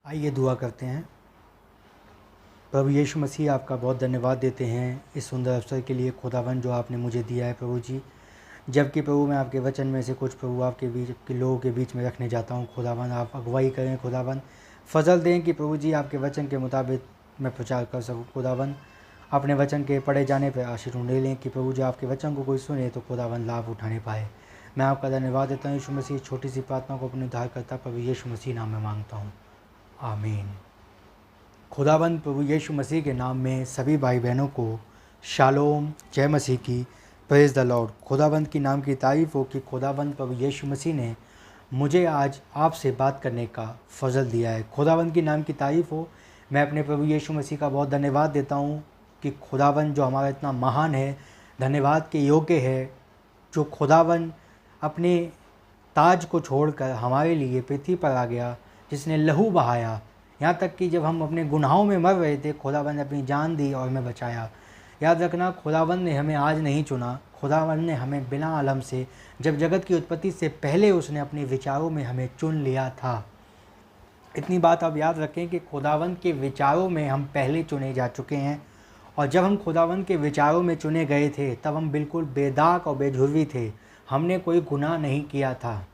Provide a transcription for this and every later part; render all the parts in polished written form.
आइए दुआ करते हैं। प्रभु यीशु मसीह, आपका बहुत धन्यवाद देते हैं इस सुंदर अवसर के लिए खुदावन जो आपने मुझे दिया है प्रभु जी। जबकि प्रभु मैं आपके वचन में से कुछ प्रभु आपके बीच के लोगों के बीच में रखने जाता हूँ। खुदावन आप अगुवाई करें, खुदावन फजल दें कि प्रभु जी आपके वचन के मुताबिक मैं प्रचार कर सकूँ। खुदावन अपने वचन के पढ़े जाने पर आशीर्वाद ले लें कि प्रभु जी आपके वचन को कोई सुने तो खुदावन लाभ उठाने पाए। मैं आपका धन्यवाद देता हूँ यीशु मसीह। छोटी सी प्रार्थना को अपने उद्धार करता प्रभु यीशु मसीह नाम में मांगता हूँ, आमीन। खुदाबंद प्रभु यीशु मसीह के नाम में सभी भाई बहनों को शालोम, जय मसीह की, प्रेज़ द लॉर्ड। खुदाबंद की नाम की तारीफ़ हो कि खुदाबंद प्रभु यीशु मसीह ने मुझे आज आपसे बात करने का फजल दिया है। खुदाबंद की नाम की तारीफ़ हो। मैं अपने प्रभु यीशु मसीह का बहुत धन्यवाद देता हूँ कि खुदाबंद जो हमारा इतना महान है, धन्यवाद के योग्य है, जो खुदाबंद अपने ताज को छोड़कर हमारे लिए पृथ्वी पर आ गया, जिसने लहू बहाया, यहाँ तक कि जब हम अपने गुनाहों में मर रहे थे खुदावंद ने अपनी जान दी और हमें बचाया। याद रखना, खुदावंद ने हमें आज नहीं चुना, खुदावंद ने हमें बिना आलम से, जब जगत की उत्पत्ति से पहले उसने अपने विचारों में हमें चुन लिया था। इतनी बात आप याद रखें कि खुदावंद के विचारों में हम पहले चुने जा चुके हैं, और जब हम खुदावंद के विचारों में चुने गए थे तब हम बिल्कुल बेदाग और बेझुर्री थे। हमने कोई गुनाह नहीं किया था।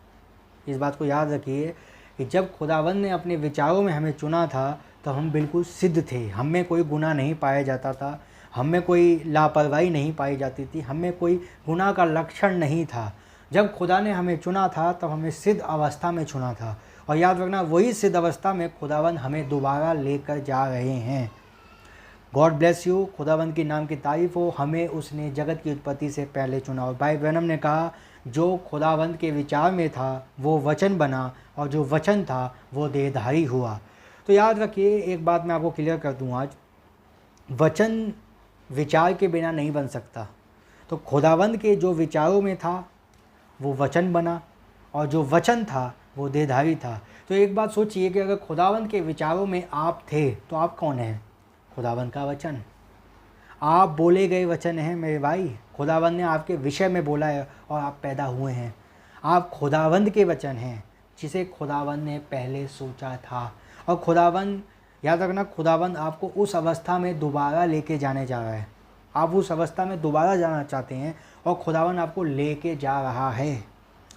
इस बात को याद रखिए कि जब खुदावंद ने अपने विचारों में हमें चुना था तो हम बिल्कुल सिद्ध थे। हम में कोई गुनाह नहीं पाया जाता था, हम में कोई लापरवाही नहीं पाई जाती थी, हम में कोई गुनाह का लक्षण नहीं था। जब खुदा ने हमें चुना था तब हमें सिद्ध अवस्था में चुना था, और याद रखना वही सिद्ध अवस्था में खुदावंद हमें दोबारा लेकर जा रहे हैं। God bless you. खुदावंद की नाम की तारीफ़ हो। हमें उसने जगत की उत्पत्ति से पहले चुना, और भाई ब्रैनम ने कहा जो खुदावंद के विचार में था वो वचन बना, और जो वचन था वो देहधारी हुआ। तो याद रखिए, एक बात मैं आपको क्लियर कर दूं आज, वचन विचार के बिना नहीं बन सकता। तो खुदावंद के जो विचारों में था वो वचन बना, और जो वचन था वो देहधारी था। तो एक बात सोचिए कि अगर खुदावंद के विचारों में आप थे तो आप कौन हैं? खुदावंद का वचन। आप बोले गए वचन हैं मेरे भाई। खुदावंद ने आपके विषय में बोला है और आप पैदा हुए हैं। आप खुदावंद के वचन हैं जिसे खुदावंद ने पहले सोचा था। और खुदावंद, याद रखना, खुदावंद आपको उस अवस्था में दोबारा लेके जाने जा रहा है। आप उस अवस्था में दोबारा जाना चाहते हैं और खुदावंद आपको लेके जा रहा है।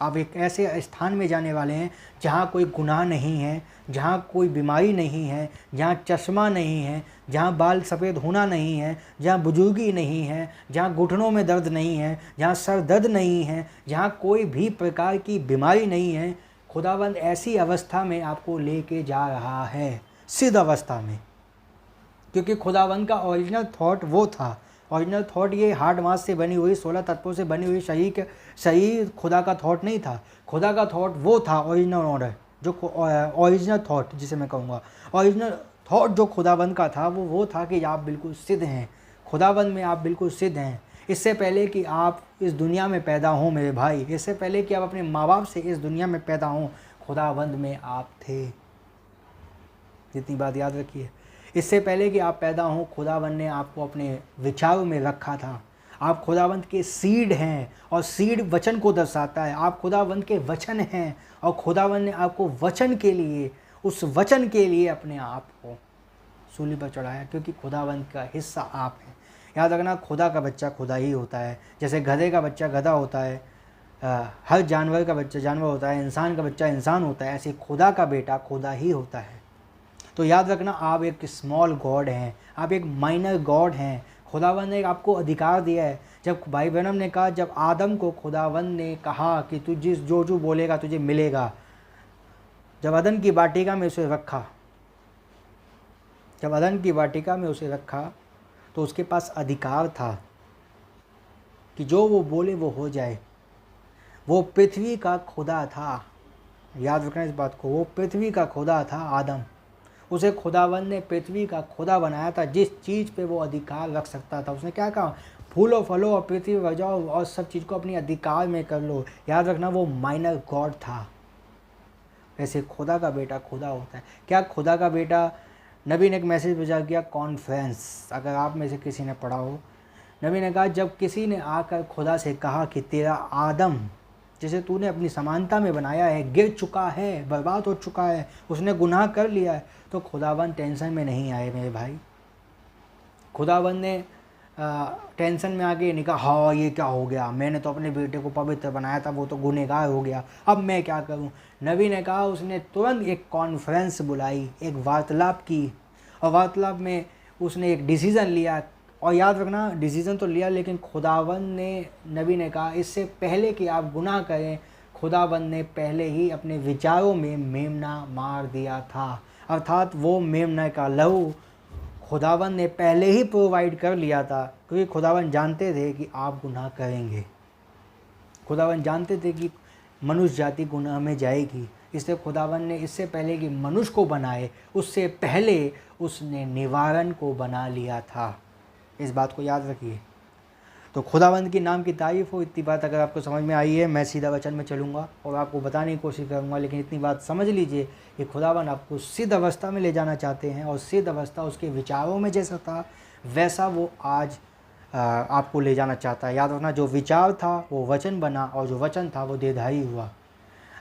आप एक ऐसे स्थान में जाने वाले हैं जहाँ कोई गुनाह नहीं है, जहाँ कोई बीमारी नहीं है, जहाँ चश्मा नहीं है, जहाँ बाल सफ़ेद होना नहीं है, जहाँ बुजुर्गी नहीं है, जहाँ घुटनों में दर्द नहीं है, जहाँ सर दर्द नहीं है, जहाँ कोई भी प्रकार की बीमारी नहीं है। खुदावंद ऐसी अवस्था में आपको लेके जा रहा है, सिद्ध अवस्था में। क्योंकि खुदावंद का ओरिजिनल थॉट वो था। ओरिजिनल थॉट ये हार्ड मास से बनी हुई 16 तत्वों से बनी हुई शरीर खुदा का थॉट नहीं था। खुदा का थॉट वो था, ओरिजिनल ऑर्डर, जो ओरिजिनल थॉट जिसे मैं कहूँगा, ओरिजिनल थॉट जो खुदावंद का था वो था कि आप बिल्कुल सिद्ध हैं। खुदावंद में आप बिल्कुल सिद्ध हैं। इससे पहले कि आप इस दुनिया में पैदा हों मेरे भाई, इससे पहले कि आप अपने माँ बाप से इस दुनिया में पैदा हों, खुदावंद में आप थे। जितनी बात याद रखिए, इससे पहले कि आप पैदा हों खुदावंद ने आपको अपने विचारों में रखा था। आप खुदावंद के सीड हैं, और सीड वचन को दर्शाता है। आप खुदावंद के वचन हैं, और खुदावंद ने आपको वचन के लिए, उस वचन के लिए अपने आप को सूली पर चढ़ाया, क्योंकि खुदावंद का हिस्सा आप हैं। याद रखना, खुदा का बच्चा खुदा ही होता है। जैसे गधे का बच्चा गधा होता है, हर जानवर का बच्चा जानवर होता है, इंसान का बच्चा इंसान होता है, ऐसे खुदा का बेटा खुदा ही होता है। तो याद रखना, आप एक स्मॉल गॉड हैं, आप एक माइनर गॉड हैं। खुदावंद ने आपको अधिकार दिया है। जब भाई ब्रैनम ने कहा, जब आदम को खुदावंद ने कहा कि तू जो बोलेगा तुझे मिलेगा, जब अदन की वाटिका में उसे रखा, जब अदन की वाटिका में उसे रखा तो उसके पास अधिकार था कि जो वो बोले वो हो जाए। वो पृथ्वी का खुदा था। याद रखना इस बात को, वो पृथ्वी का खुदा था आदम। उसे खुदावंद ने पृथ्वी का खुदा बनाया था। जिस चीज़ पे वो अधिकार रख सकता था, उसने क्या कहा, फूलो फलो और पृथ्वी पर जाओ और सब चीज़ को अपने अधिकार में कर लो। याद रखना, वो माइनर गॉड था। वैसे खुदा का बेटा खुदा होता है। क्या खुदा का बेटा, नबी ने एक मैसेज भेजा किया, कॉन्फ्रेंस, अगर आप में से किसी ने पढ़ा हो, नबी ने कहा जब किसी ने आकर खुदा से कहा कि तेरा आदम जिसे तूने अपनी समानता में बनाया है गिर चुका है, बर्बाद हो चुका है, उसने गुनाह कर लिया है, तो खुदावन टेंशन में नहीं आए मेरे भाई। खुदावन ने टेंशन में आके नहीं कहा हाँ ये क्या हो गया, मैंने तो अपने बेटे को पवित्र बनाया था, वो तो गुनहगार हो गया, अब मैं क्या करूं। नबी ने कहा, उसने तुरंत एक कॉन्फ्रेंस बुलाई, एक वार्तालाप की, और वार्तालाप में उसने एक डिसीज़न लिया। और याद रखना, डिसीज़न तो लिया, लेकिन खुदावन ने, नबी ने कहा इससे पहले कि आप गुनाह करें, खुदावन ने पहले ही अपने विचारों में मेमना मार दिया था। अर्थात वो मेमना का लहू खुदावन ने पहले ही प्रोवाइड कर लिया था, क्योंकि खुदावन जानते थे कि आप गुनाह करेंगे। खुदावन जानते थे कि मनुष्य जाति गुनाह में जाएगी, इसलिए खुदावन ने इससे पहले कि मनुष्य को बनाए, उससे पहले उसने निवारण को बना लिया था। इस बात को याद रखिए। तो खुदावंद की नाम की तारीफ़ हो। इतनी बात अगर आपको समझ में आई है, मैं सीधा वचन में चलूँगा और आपको बताने की कोशिश करूँगा, लेकिन इतनी बात समझ लीजिए कि खुदावंद आपको सिद्ध अवस्था में ले जाना चाहते हैं, और सिद्ध अवस्था उसके विचारों में जैसा था वैसा वो आज आपको ले जाना चाहता है। याद रखना, जो विचार था वो वचन बना, और जो वचन था वो देहधारी हुआ।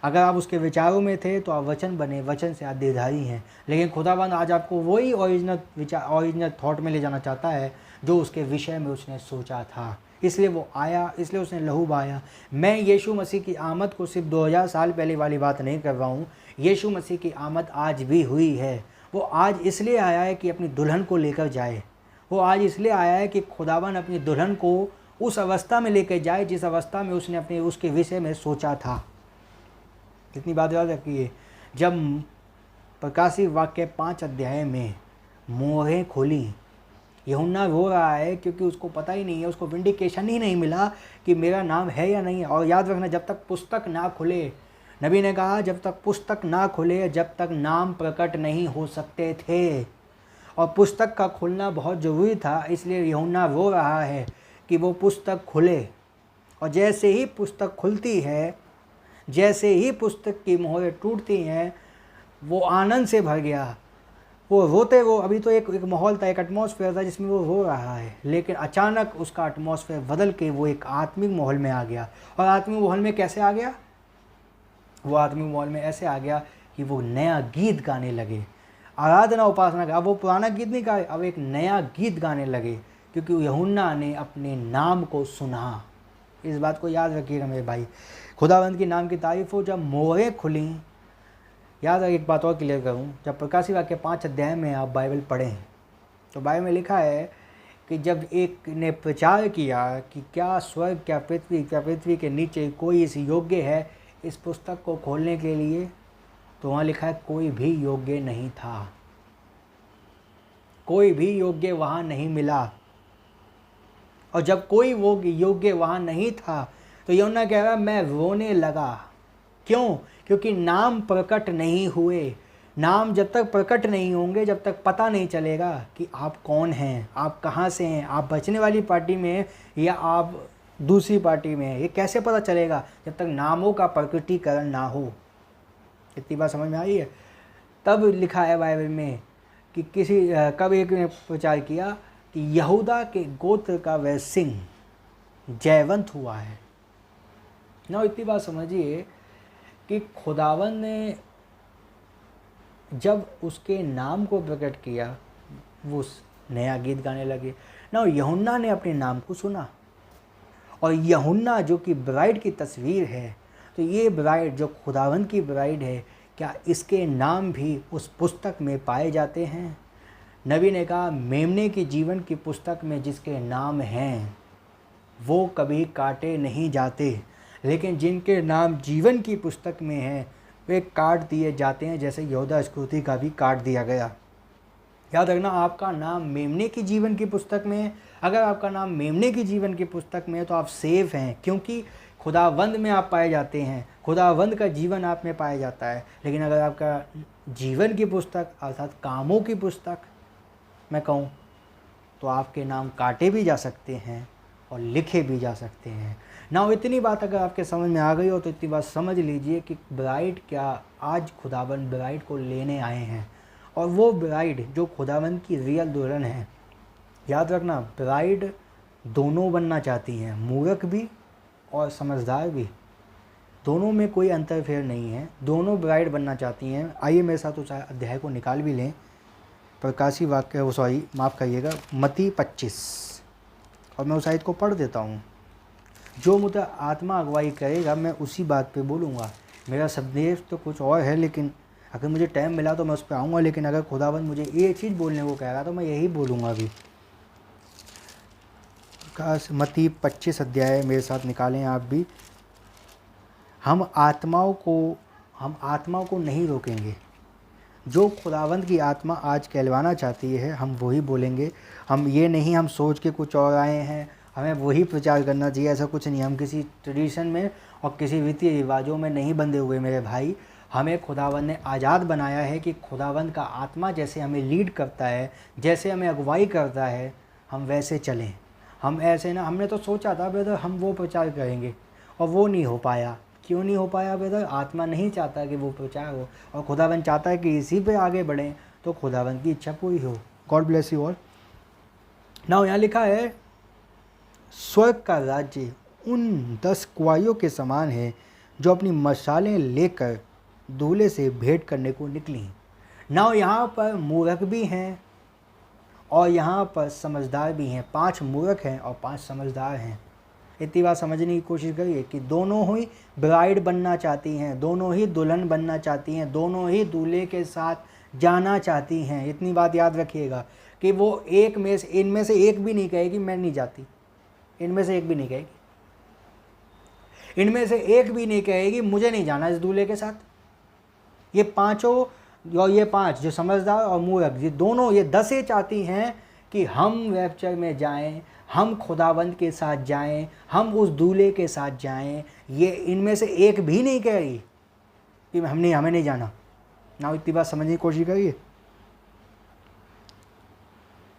अगर आप उसके विचारों में थे तो आप वचन बने, वचन से आप देहधारी हैं। लेकिन खुदावंद आज आपको वही ओरिजिनल थॉट में ले जाना चाहता है जो उसके विषय में उसने सोचा था। इसलिए वो आया, इसलिए उसने लहू बहाया। मैं यीशु मसीह की आमद को सिर्फ 2000 साल पहले वाली बात नहीं कर रहा हूँ। यीशु मसीह की आमद आज भी हुई है। वो आज इसलिए आया है कि अपनी दुल्हन को लेकर जाए। वो आज इसलिए आया है कि खुदावन अपनी दुल्हन को उस अवस्था में लेकर जाए जिस अवस्था में उसने अपने उसके विषय में सोचा था। कितनी बात याद रखिए, जब प्रकाशित वाक्य 5 अध्याय में मोहरें खोली, यूहन्ना रो रहा है क्योंकि उसको पता ही नहीं है, उसको विंडिकेशन ही नहीं मिला कि मेरा नाम है या नहीं है। और याद रखना, जब तक पुस्तक ना खुले, नबी ने कहा जब तक पुस्तक ना खुले जब तक नाम प्रकट नहीं हो सकते थे। और पुस्तक का खुलना बहुत ज़रूरी था, इसलिए यूहन्ना रो रहा है कि वो पुस्तक खुले। और जैसे ही पुस्तक खुलती है, जैसे ही पुस्तक की मोहरें टूटती हैं, वो आनंद से भर गया। वो रोते, वो अभी तो एक माहौल था, एक एटमॉस्फेयर था जिसमें वो रो रहा है, लेकिन अचानक उसका एटमॉस्फेयर बदल के वो एक आत्मिक माहौल में आ गया। और आत्मिक माहौल में कैसे आ गया? वो आत्मिक माहौल में ऐसे आ गया कि वो नया गीत गाने लगे, आराधना उपासना का। अब वो पुराना गीत नहीं गाए, अब एक नया गीत गाने लगे, क्योंकि यूहन्ना ने अपने नाम को सुना। इस बात को याद रखिएगा मेरे भाई। खुदावंद की नाम की तारीफ़ हो। जब मोहरें खुली, याद है, एक बात और क्लियर करूं, जब प्रकाशित वाक्य 5 अध्याय में आप बाइबल पढ़ें तो बाइबल में लिखा है कि जब एक ने प्रचार किया कि क्या स्वर्ग, क्या पृथ्वी के नीचे कोई इस योग्य है इस पुस्तक को खोलने के लिए, तो वहाँ लिखा है कोई भी योग्य नहीं था, कोई भी योग्य वहाँ नहीं मिला। और जब कोई वो योग्य वहाँ नहीं था तो यूहन्ना कह रहा मैं रोने लगा। क्यों? क्योंकि नाम प्रकट नहीं हुए। नाम जब तक प्रकट नहीं होंगे, जब तक पता नहीं चलेगा कि आप कौन हैं, आप कहाँ से हैं, आप बचने वाली पार्टी में हैं या आप दूसरी पार्टी में हैं, ये कैसे पता चलेगा जब तक नामों का प्रकटीकरण ना हो। इतनी बात समझ में आई है? तब लिखा है बाइबल में कि कब एक ने प्रचार किया कि यहूदा के गोत्र का वह सिंह जयवंत हुआ है ना। इतनी बात समझिए कि खुदावन ने जब उसके नाम को प्रकट किया, वो नया गीत गाने लगे ना। यूहन्ना ने अपने नाम को सुना, और यूहन्ना जो कि ब्राइड की तस्वीर है, तो ये ब्राइड जो खुदावन की ब्राइड है, क्या इसके नाम भी उस पुस्तक में पाए जाते हैं? नबी ने कहा मेमने की जीवन की पुस्तक में जिसके नाम हैं वो कभी काटे नहीं जाते, लेकिन जिनके नाम जीवन की पुस्तक में हैं वे काट दिए जाते हैं, जैसे यहूदा इस्करियोती का भी काट दिया गया। याद रखना, आपका नाम मेमने की जीवन की पुस्तक में है। अगर आपका नाम मेमने की जीवन की पुस्तक में है तो आप सेफ हैं, क्योंकि खुदावंद में आप पाए जाते हैं, खुदावंद का जीवन आप में पाया जाता है। लेकिन अगर आपका जीवन की पुस्तक अर्थात कामों की पुस्तक मैं कहूँ तो आपके नाम काटे भी जा सकते हैं और लिखे भी जा सकते हैं ना। इतनी बात अगर आपके समझ में आ गई हो तो इतनी बात समझ लीजिए कि ब्राइड क्या, आज खुदाबंद ब्राइड को लेने आए हैं, और वो ब्राइड जो खुदाबंद की रियल दुल्हन है। याद रखना, ब्राइड दोनों बनना चाहती हैं, मूर्ख भी और समझदार भी। दोनों में कोई अंतरफेर नहीं है, दोनों ब्राइड बनना चाहती हैं। आइए मेरे साथ उस अध्याय को निकाल भी लें। प्रकाशी वाक्य, वो सॉरी माफ़ करिएगा, मत्ती 25, और मैं उस आयत को पढ़ देता हूँ। जो मुझे आत्मा अगुवाई करेगा मैं उसी बात पे बोलूँगा। मेरा संदेश तो कुछ और है, लेकिन अगर मुझे टाइम मिला तो मैं उस पर आऊँगा। लेकिन अगर खुदाबंद मुझे ये चीज़ बोलने को कह रहा तो मैं यही बोलूँगा। अभी मत्ती 25 अध्याय मेरे साथ निकालें आप भी। हम आत्माओं को नहीं रोकेंगे। जो खुदावंद की आत्मा आज कहलवाना चाहती है हम वही बोलेंगे। हम ये नहीं हम सोच के कुछ और आए हैं, हमें वही प्रचार करना चाहिए, ऐसा कुछ नहीं। हम किसी ट्रेडिशन में और किसी रीति रिवाजों में नहीं बंधे हुए मेरे भाई। हमें खुदावंद ने आज़ाद बनाया है कि खुदावंद का आत्मा जैसे हमें लीड करता है, जैसे हमें अगुवाई करता है, हम वैसे चलें। हम ऐसे ना, हमने तो सोचा था ब्रदर हम वो प्रचार करेंगे और वो नहीं हो पाया। क्यों नहीं हो पाया ब्रदर? आत्मा नहीं चाहता कि वो प्रचार हो, और खुदावंद चाहता है कि इसी पे आगे बढ़ें, तो खुदावंद की इच्छा पूरी हो। God bless you all. Now यहाँ लिखा है, स्वर्ग का राज्य उन 10 कुआरियों के समान है जो अपनी मशालें लेकर दूल्हे से भेंट करने को निकली। नाउ यहाँ पर मूर्ख भी हैं और यहाँ पर समझदार भी हैं। 5 मूर्ख हैं और 5 समझदार हैं। इतनी बात समझने की कोशिश करिए कि दोनों ही ब्राइड बनना चाहती हैं, दोनों ही दुल्हन बनना चाहती हैं, दोनों ही दूल्हे के साथ जाना चाहती हैं। इतनी बात याद रखिएगा कि वो इनमें से एक भी नहीं कहेगी मैं नहीं जाती। इनमें से एक भी नहीं कहेगी, इनमें से एक भी नहीं कहेगी मुझे नहीं जाना इस दूल्हे के साथ। ये पांचों और ये 5 जो समझदार और मूर्ख, ये दोनों, ये 10 चाहती हैं कि हम रैप्चर में जाएं, हम खुदावंद के साथ जाएं, हम उस दूल्हे के साथ जाएं। ये इनमें से एक भी नहीं कह रही कि हमें नहीं जाना। ना इतनी बात समझने की कोशिश करिए।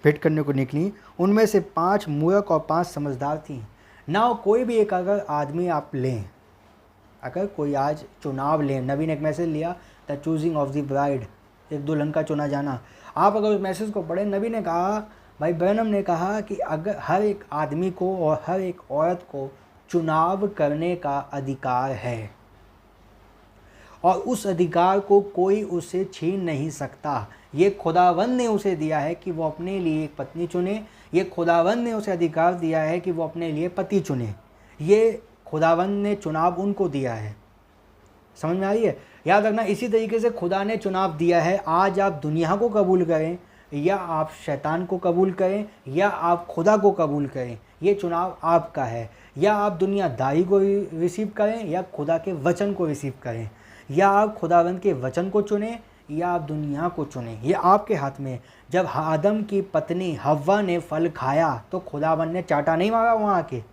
भेंट करने को निकली, उनमें से 5 मूर्ख और 5 समझदार थी। ना कोई भी एक अगर आदमी आप लें, अगर कोई आज चुनाव लें, नबी ने एक मैसेज लिया the choosing of the bride, एक दुल्हन का चुना जाना। आप अगर उस मैसेज को पढ़ें, नबी ने कहा, भाई ब्रैनम ने कहा कि अगर हर एक आदमी को और हर एक औरत को चुनाव करने का अधिकार है और उस अधिकार को कोई उसे छीन नहीं सकता। ये खुदावंद ने उसे दिया है कि वो अपने लिए एक पत्नी चुने। ये खुदावंद ने उसे अधिकार दिया है कि वो अपने लिए पति चुने। ये खुदावंद ने चुनाव उनको दिया है। समझ में आ रही है? याद रखना, इसी तरीके से खुदा ने चुनाव दिया है। आज आप दुनिया को कबूल करें या आप शैतान को कबूल करें या आप खुदा को कबूल करें, ये चुनाव आपका है। या आप दुनियादारी को रिसीव करें या खुदा के वचन को रिसीव करें, या आप खुदावंद के वचन को चुनें या आप दुनिया को चुनें, ये आपके हाथ में। जब आदम की पत्नी हव्वा ने फल खाया तो खुदावंद ने चाटा नहीं मारा वहाँ आके।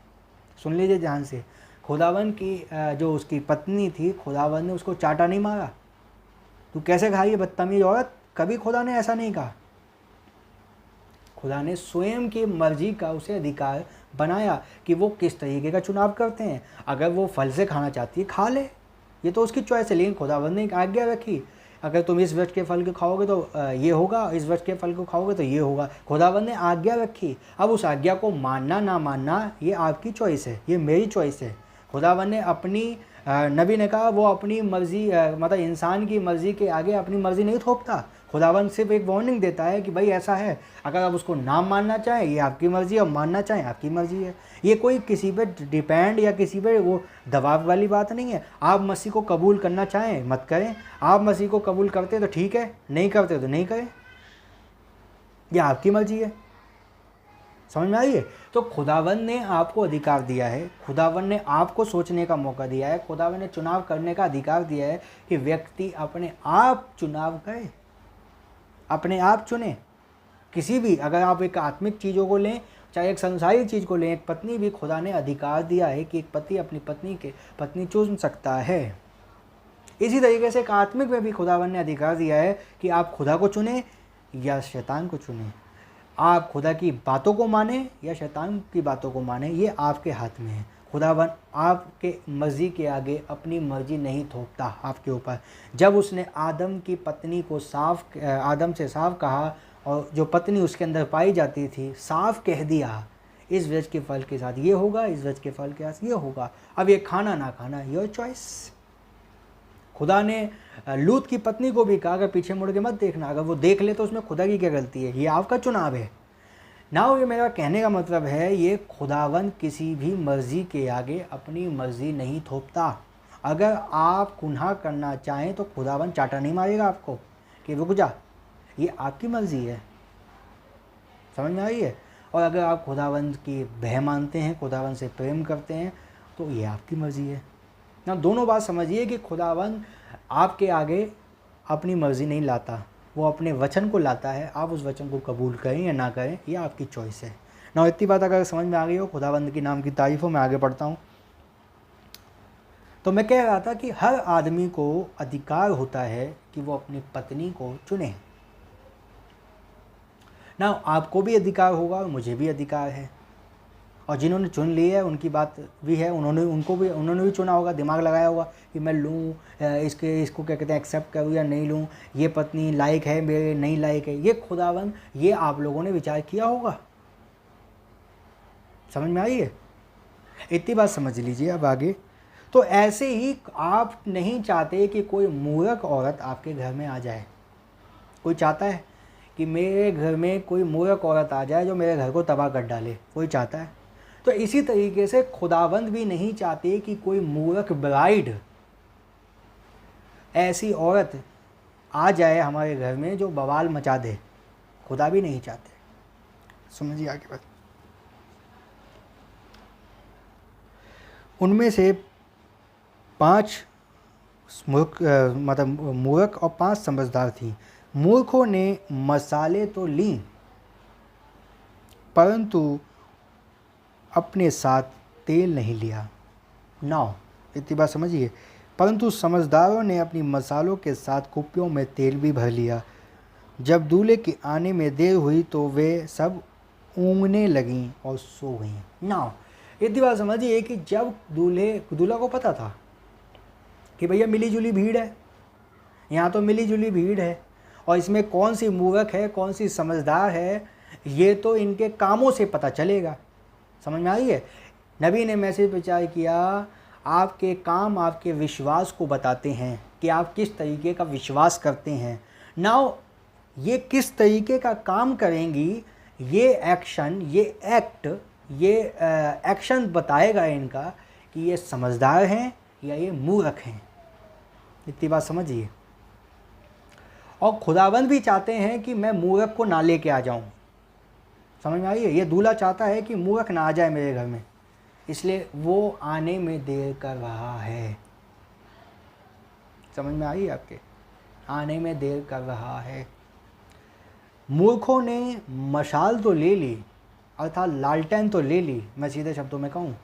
सुन लीजिए ध्यान से, खुदावंद की जो उसकी पत्नी थी, खुदावंद ने उसको चाटा नहीं मारा, तू कैसे खाई बदतमीज औरत, कभी खुदा ने ऐसा नहीं कहा। खुदा ने स्वयं की मर्जी का उसे अधिकार बनाया कि वो किस तरीके का चुनाव करते हैं। अगर वो फल से खाना चाहती है खा ले, ये तो उसकी चॉइस है। लेकिन खुदावंद ने एक आज्ञा रखी, अगर तुम इस वृक्ष के फल को खाओगे तो ये होगा, इस वृक्ष के फल को खाओगे तो ये होगा। खुदावंद ने आज्ञा रखी। अब उस आज्ञा को मानना ना मानना ये आपकी चॉइस है, ये मेरी चॉइस है। खुदावंद ने अपनी, नबी ने कहा वो अपनी मर्जी, मतलब इंसान की मर्जी के आगे अपनी मर्जी नहीं थोपता। खुदावंद सिर्फ एक वार्निंग देता है कि भाई ऐसा है, अगर आप उसको ना मानना चाहें ये आपकी मर्जी है और मानना चाहें आपकी मर्जी है। ये कोई किसी पे डिपेंड या किसी पे वो दबाव वाली बात नहीं है। आप मसीह को कबूल करना चाहें मत करें, आप मसीह को कबूल करते तो ठीक है, नहीं करते तो नहीं करें, ये आपकी मर्जी है। समझ में आई है? तो खुदावंद ने आपको अधिकार दिया है, खुदावंद ने आपको सोचने का मौका दिया है, खुदावंद ने चुनाव करने का अधिकार दिया है कि व्यक्ति अपने आप चुनाव करे, अपने आप चुने। किसी भी, अगर आप एक आत्मिक चीज़ों को लें चाहे एक संसारिक चीज़ को लें, एक पत्नी भी खुदा ने अधिकार दिया है कि एक पति अपनी पत्नी चुन सकता है। इसी तरीके से एक आत्मिक में भी खुदावंद ने अधिकार दिया है कि आप खुदा को चुने या शैतान को चुने, आप खुदा की बातों को माने या शैतान की बातों को माने, ये आपके हाथ में है। खुदावन आपके मर्जी के आगे अपनी मर्जी नहीं थोपता आपके ऊपर। जब उसने आदम की पत्नी को आदम से साफ कहा और जो पत्नी उसके अंदर पाई जाती थी साफ कह दिया, इस वृक्ष के फल के साथ ये होगा, इस वृक्ष के फल के साथ ये होगा। अब ये खाना ना खाना, योर चॉइस। खुदा ने लूत की पत्नी को भी कहा अगर पीछे मुड़ के मत देखना, अगर वो देख ले तो उसमें खुदा की क्या गलती है, ये आपका चुनाव है ना। ये मेरा कहने का मतलब है, ये खुदावन किसी भी मर्जी के आगे अपनी मर्जी नहीं थोपता। अगर आप गुनाह करना चाहें तो खुदावन चाटा नहीं मारेगा आपको कि रुक जा, ये आपकी मर्जी है। समझ में आई है? और अगर आप खुदावन की भय मानते हैं, खुदावन से प्रेम करते हैं, तो ये आपकी मर्जी है ना। दोनों बात समझिए कि खुदावन आपके आगे अपनी मर्जी नहीं लाता, वो अपने वचन को लाता है। आप उस वचन को कबूल करें या ना करें, ये आपकी चॉइस है ना। इतनी बात अगर समझ में आ गई हो, खुदावंद के नाम की तारीफ हो। मैं आगे पढ़ता हूँ। तो मैं कह रहा था कि हर आदमी को अधिकार होता है कि वो अपनी पत्नी को चुने ना। आपको भी अधिकार होगा और मुझे भी अधिकार है, और जिन्होंने चुन ली है उनकी बात भी है, उन्होंने भी चुना होगा, दिमाग लगाया होगा कि मैं लूँ, इसको क्या कहते हैं, एक्सेप्ट करूँ या नहीं लूँ, ये पत्नी लायक है मेरे, नहीं लायक है। ये खुदावन, ये आप लोगों ने विचार किया होगा। समझ में आई है? इतनी बात समझ लीजिए। अब आगे, तो ऐसे ही आप नहीं चाहते कि कोई मूर्ख औरत आपके घर में आ जाए। कोई चाहता है कि मेरे घर में कोई मूर्ख औरत आ जाए जो मेरे घर को तबाह कर डाले? कोई चाहता है? तो इसी तरीके से खुदावंद भी नहीं चाहते कि कोई मूर्ख ब्राइड, ऐसी औरत आ जाए हमारे घर में जो बवाल मचा दे। खुदा भी नहीं चाहते। समझिए आगे बात। उनमें से 5 मूर्ख और 5 समझदार थी। मूर्खों ने मसाले तो ली, परंतु अपने साथ तेल नहीं लिया। 9, इतनी बात समझिए। परंतु समझदारों ने अपनी मसालों के साथ कुप्पियों में तेल भी भर लिया। जब दूल्हे के आने में देर हुई तो वे सब ऊँघने लगीं और सो गईं। 9, इतनी बात समझिए कि जब दूल्हा को पता था कि भैया मिली जुली भीड़ है, यहाँ तो मिली जुली भीड़ है, और इसमें कौन सी मूर्ख है कौन सी समझदार है ये तो इनके कामों से पता चलेगा। समझ में आई है? नबी ने मैसेज प्रचार किया, आपके काम आपके विश्वास को बताते हैं कि आप किस तरीके का विश्वास करते हैं। नाउ ये किस तरीके का काम करेंगी, ये एक्शन, ये एक्ट, ये एक्शन बताएगा इनका कि ये समझदार हैं या ये मूर्ख हैं। इतनी बात समझिए। और खुदाबंद भी चाहते हैं कि मैं मूर्ख को ना लेके आ जाऊं। समझ में आई है? ये दूल्हा चाहता है कि मूर्ख ना आ जाए मेरे घर में, इसलिए वो आने में देर कर रहा है। समझ में आई आपके? आने में देर कर रहा है। मूर्खों ने मशाल तो ले ली, अर्थात लालटेन तो ले ली, मैं सीधे शब्दों में कहूँ,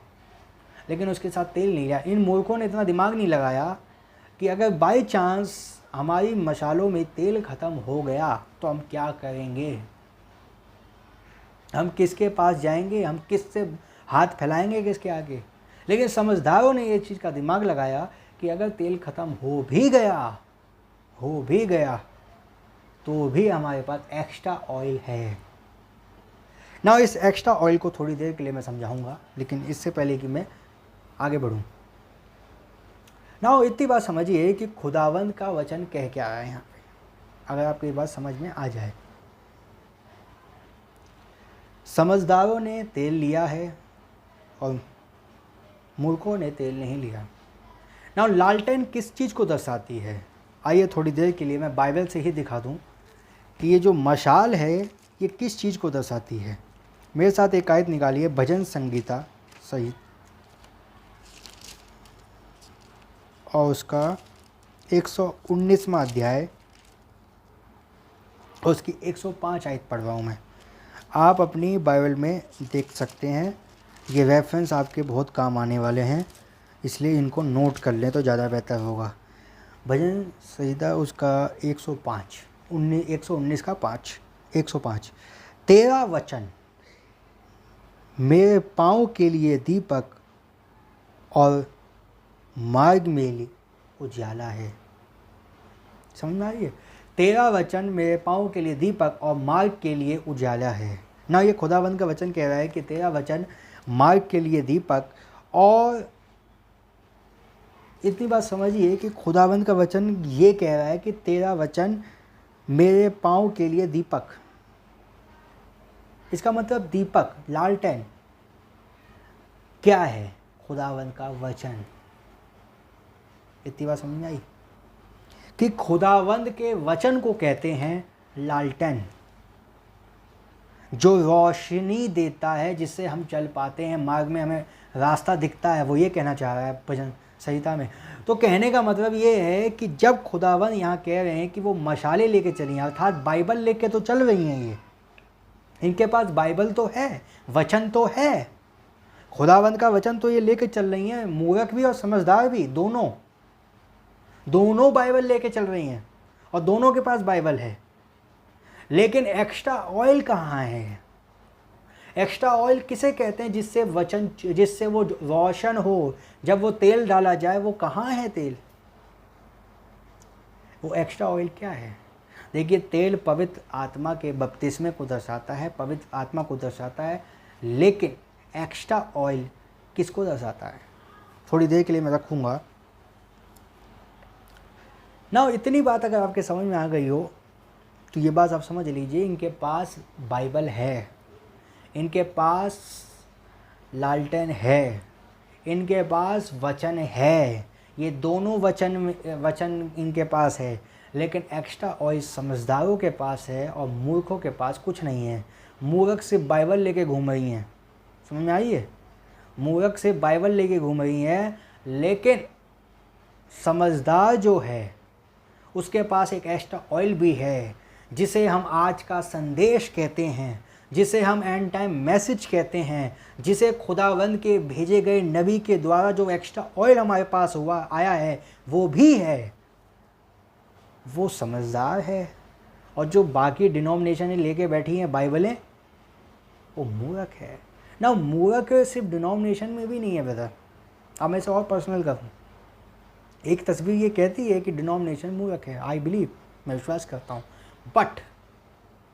लेकिन उसके साथ तेल नहीं लिया। इन मूर्खों ने इतना दिमाग नहीं लगाया कि अगर बाई चांस हमारी मशालों में तेल ख़त्म हो गया तो हम क्या करेंगे, हम किसके पास जाएंगे, हम किससे हाथ फैलाएंगे, किसके आगे। लेकिन समझदारों ने ये चीज़ का दिमाग लगाया कि अगर तेल ख़त्म हो भी गया तो भी हमारे पास एक्स्ट्रा ऑयल है ना। इस एक्स्ट्रा ऑयल को थोड़ी देर के लिए मैं समझाऊंगा, लेकिन इससे पहले कि मैं आगे बढ़ूं ना, इतनी बात समझिए कि खुदावंद का वचन कह के आया है यहाँ पे, अगर आपको ये बात समझ में आ जाए। समझदारों ने तेल लिया है और मूर्खों ने तेल नहीं लिया। ना लालटेन किस चीज़ को दर्शाती है? आइए थोड़ी देर के लिए मैं बाइबल से ही दिखा दूं कि ये जो मशाल है ये किस चीज़ को दर्शाती है। मेरे साथ एक आयत निकालिए, भजन संगीता सहित और उसका 119वां अध्याय और उसकी 105 आयत पढ़ रहा हूँ मैं। आप अपनी बाइबल में देख सकते हैं, ये रेफरेंस आपके बहुत काम आने वाले हैं, इसलिए इनको नोट कर लें तो ज़्यादा बेहतर होगा। भजन संहिता उसका 119 का 5, 105। तेरा वचन मेरे पाँव के लिए दीपक और मार्ग में लिए उजाला है। समझ में आ रही है? तेरा वचन मेरे पाँव के लिए दीपक और मार्ग के लिए उजाला है। ना ये खुदावंद का वचन कह रहा है कि तेरा वचन मार्ग के लिए दीपक, और इतनी बात समझिए कि खुदावंद का वचन ये कह रहा है कि तेरा वचन मेरे पाँव के लिए दीपक। इसका मतलब दीपक, लालटेन क्या है? खुदावंद का वचन। इतनी बात समझ में आई कि खुदावंद के वचन को कहते हैं लालटेन, जो रोशनी देता है, जिससे हम चल पाते हैं, मार्ग में हमें रास्ता दिखता है। वो ये कहना चाह रहा है भजन संहिता में। तो कहने का मतलब ये है कि जब खुदावंद यहाँ कह रहे हैं कि वो मशाले लेके चली हैं, अर्थात बाइबल लेके तो चल रही हैं, ये इनके पास बाइबल तो है, वचन तो है, खुदावंद का वचन तो ये लेके चल रही हैं, मूर्ख भी और समझदार भी, दोनों बाइबल लेके चल रही हैं और दोनों के पास बाइबल है। लेकिन एक्स्ट्रा ऑयल कहाँ है? एक्स्ट्रा ऑयल किसे कहते हैं? जिससे वो रोशन हो। जब वो तेल डाला जाए, वो कहाँ है तेल? वो एक्स्ट्रा ऑयल क्या है? देखिए, तेल पवित्र आत्मा के बपतिस्मे को दर्शाता है, पवित्र आत्मा को दर्शाता है, लेकिन एक्स्ट्रा ऑयल किसको दर्शाता है? थोड़ी देर के लिए मैं रखूँगा ना। इतनी बात अगर आपके समझ में आ गई हो तो ये बात आप समझ लीजिए, इनके पास बाइबल है, इनके पास लालटेन है, इनके पास वचन है, ये दोनों वचन इनके पास है। लेकिन एक्स्ट्रा ऑयल समझदारों के पास है और मूर्खों के पास कुछ नहीं है। मूर्ख सिर्फ बाइबल लेके घूम रही हैं, समझ में आई है? मूर्ख सिर्फ बाइबल लेके घूम रही हैं, लेकिन समझदार जो है उसके पास एक एक्स्ट्रा ऑयल भी है, जिसे हम आज का संदेश कहते हैं, जिसे हम एंड टाइम मैसेज कहते हैं, जिसे खुदावंद के भेजे गए नबी के द्वारा जो एक्स्ट्रा ऑयल हमारे पास आया है, वो भी है। वो समझदार है। और जो बाकी डिनोमिनेशनें लेके बैठी हैं बाइबलें, वो मूर्ख है ना। मूर्ख सिर्फ डिनोमिनेशन में भी नहीं है ब्रदर। अब मैं इसे और पर्सनल करूँ, एक तस्वीर ये कहती है कि डिनोमिनेशन मूर्ख है, आई बिलीव, मैं विश्वास करता हूँ। बट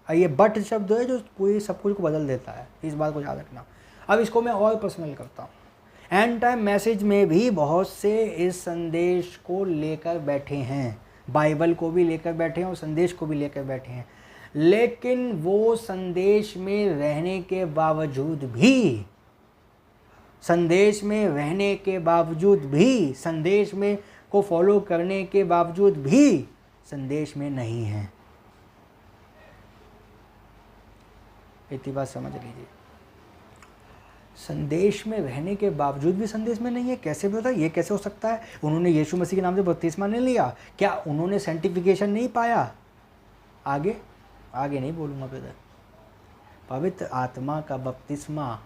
ये बट शब्द है जो पूरी सब कुछ को बदल देता है, इस बात को याद रखना। अब इसको मैं और पर्सनल करता हूँ। एंड टाइम मैसेज में भी बहुत से इस संदेश को लेकर बैठे हैं, बाइबल को भी लेकर बैठे हैं और संदेश को भी लेकर बैठे हैं, लेकिन वो संदेश में रहने के बावजूद भी, संदेश में को फॉलो करने के बावजूद भी संदेश में नहीं है। इतनी बात समझ लीजिए, संदेश में रहने के बावजूद भी संदेश में नहीं है। कैसे पता? ये कैसे हो सकता है? उन्होंने यीशु मसीह के नाम से बपतिस्मा नहीं लिया क्या? उन्होंने सेंटिफिकेशन नहीं पाया? आगे नहीं बोलूँगा ब्रदर। पवित्र आत्मा का बपतिस्मा,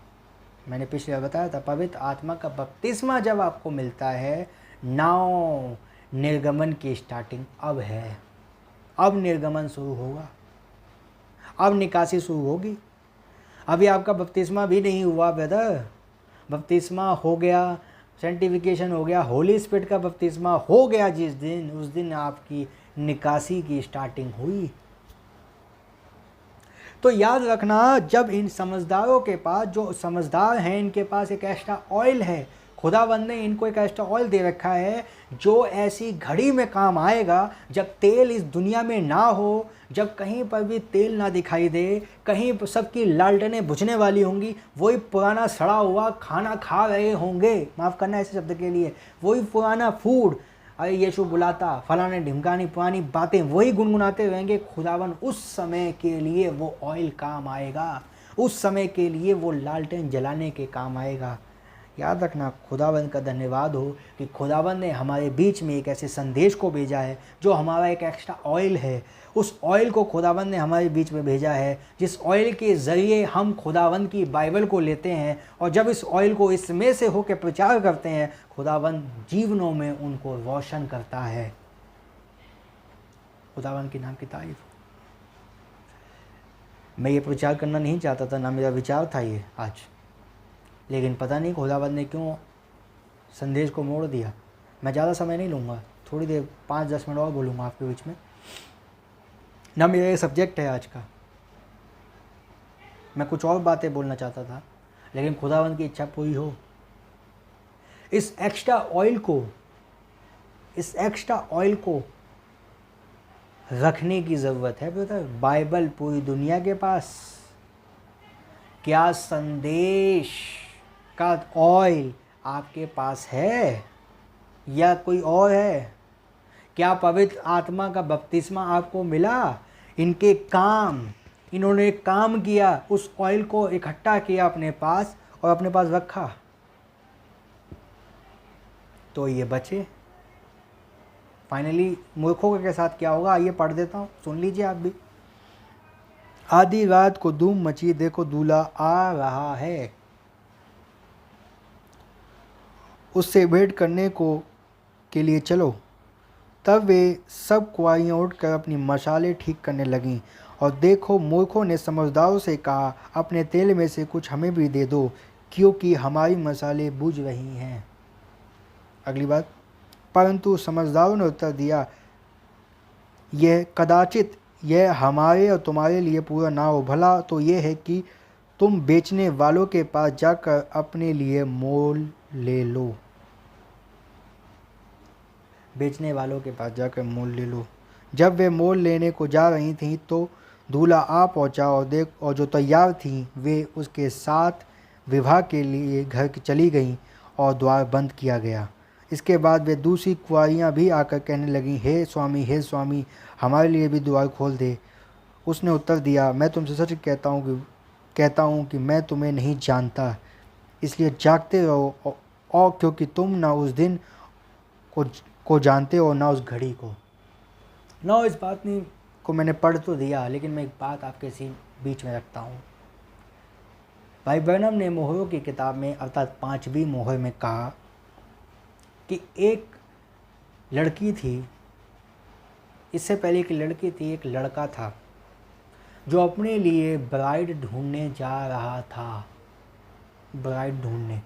मैंने पिछले बताया था, पवित्र आत्मा का बपतिस्मा जब आपको मिलता है, नाउ निर्गमन की स्टार्टिंग अब है। अब निर्गमन शुरू होगा, अब निकासी शुरू होगी। अभी आपका बपतिस्मा भी नहीं हुआ ब्रदर, बपतिस्मा हो गया, सेंटिफिकेशन हो गया, होली स्पिरिट का बपतिस्मा हो गया जिस दिन, उस दिन आपकी निकासी की स्टार्टिंग हुई। तो याद रखना, जब इन समझदारों के पास, जो समझदार हैं, इनके पास एक एक्स्ट्रा ऑयल है, खुदावंद ने इनको एक एक्स्ट्रा ऑयल दे रखा है, जो ऐसी घड़ी में काम आएगा जब तेल इस दुनिया में ना हो, जब कहीं पर भी तेल ना दिखाई दे, कहीं सबकी लालटेनें बुझने वाली होंगी, वही पुराना सड़ा हुआ खाना खा रहे होंगे, माफ़ करना ऐसे शब्द के लिए, वही पुराना फूड, अरे यीशु बुलाता, फलाने ढिमकानी, पुरानी बातें वही गुनगुनाते रहेंगे। खुदावन उस समय के लिए वो ऑयल काम आएगा, उस समय के लिए वो लालटेन जलाने के काम आएगा। याद रखना, खुदावंद का धन्यवाद हो कि खुदावंद ने हमारे बीच में एक ऐसे संदेश को भेजा है जो हमारा एक एक्स्ट्रा ऑयल है। उस ऑयल को खुदावंद ने हमारे बीच में भेजा है, जिस ऑयल के ज़रिए हम खुदावंद की बाइबल को लेते हैं, और जब इस ऑयल को इसमें से होकर प्रचार करते हैं, खुदावंद जीवनों में उनको रोशन करता है। खुदावंद के नाम की तारीफ। मैं ये प्रचार करना नहीं चाहता था, ना मेरा विचार था ये आज, लेकिन पता नहीं खुदावंद ने क्यों संदेश को मोड़ दिया। मैं ज़्यादा समय नहीं लूँगा, थोड़ी देर 5-10 मिनट और बोलूँगा आपके बीच में। ना मेरा ये सब्जेक्ट है आज का, मैं कुछ और बातें बोलना चाहता था, लेकिन खुदावंद की इच्छा पूरी हो। इस एक्स्ट्रा ऑयल को रखने की ज़रूरत है ब्रदर। बाइबल पूरी दुनिया के पास, क्या संदेश का ऑयल आपके पास है या कोई और है? क्या पवित्र आत्मा का बपतिस्मा आपको मिला? इन्होंने काम किया, उस ऑयल को इकट्ठा किया अपने पास और अपने पास रखा, तो ये बचे। फाइनली मूर्खों के साथ क्या होगा, आइए पढ़ देता हूँ, सुन लीजिए आप भी। आधी रात को धूम मची, देखो दूल्हा आ रहा है, उससे भेंट करने के लिए चलो। तब वे सब कुआरियाँ उठकर अपनी मशालें ठीक करने लगीं। और देखो, मूर्खों ने समझदारों से कहा, अपने तेल में से कुछ हमें भी दे दो, क्योंकि हमारी मशालें बुझ रही हैं। अगली बात, परंतु समझदारों ने उत्तर दिया, कदाचित यह हमारे और तुम्हारे लिए पूरा ना हो। भला तो यह है कि तुम बेचने वालों के पास जाकर अपने लिए मोल ले लो। बेचने वालों के पास जाकर मोल ले लो। जब वे मोल लेने को जा रही थीं तो दूल्हा आ पहुंचा, और जो तैयार थीं वे उसके साथ विवाह के लिए घर चली गईं और द्वार बंद किया गया। इसके बाद वे दूसरी कुआरियाँ भी आकर कहने लगीं, हे स्वामी, हमारे लिए भी द्वार खोल दे। उसने उत्तर दिया, मैं तुमसे सच कहता हूँ कि मैं तुम्हें नहीं जानता। इसलिए जागते रहो, और क्योंकि तुम ना उस दिन को जानते हो ना उस घड़ी को। ना इस बात को मैंने पढ़ तो दिया, लेकिन मैं एक बात आपके बीच में रखता हूँ। भाई ब्रैनम ने मोहरों की किताब में, अर्थात 5वीं मोहर में कहा कि एक लड़की थी, इससे पहले एक लड़की थी, एक लड़का था जो अपने लिए ब्राइड ढूंढने जा रहा था। ब्राइड ढूंढने,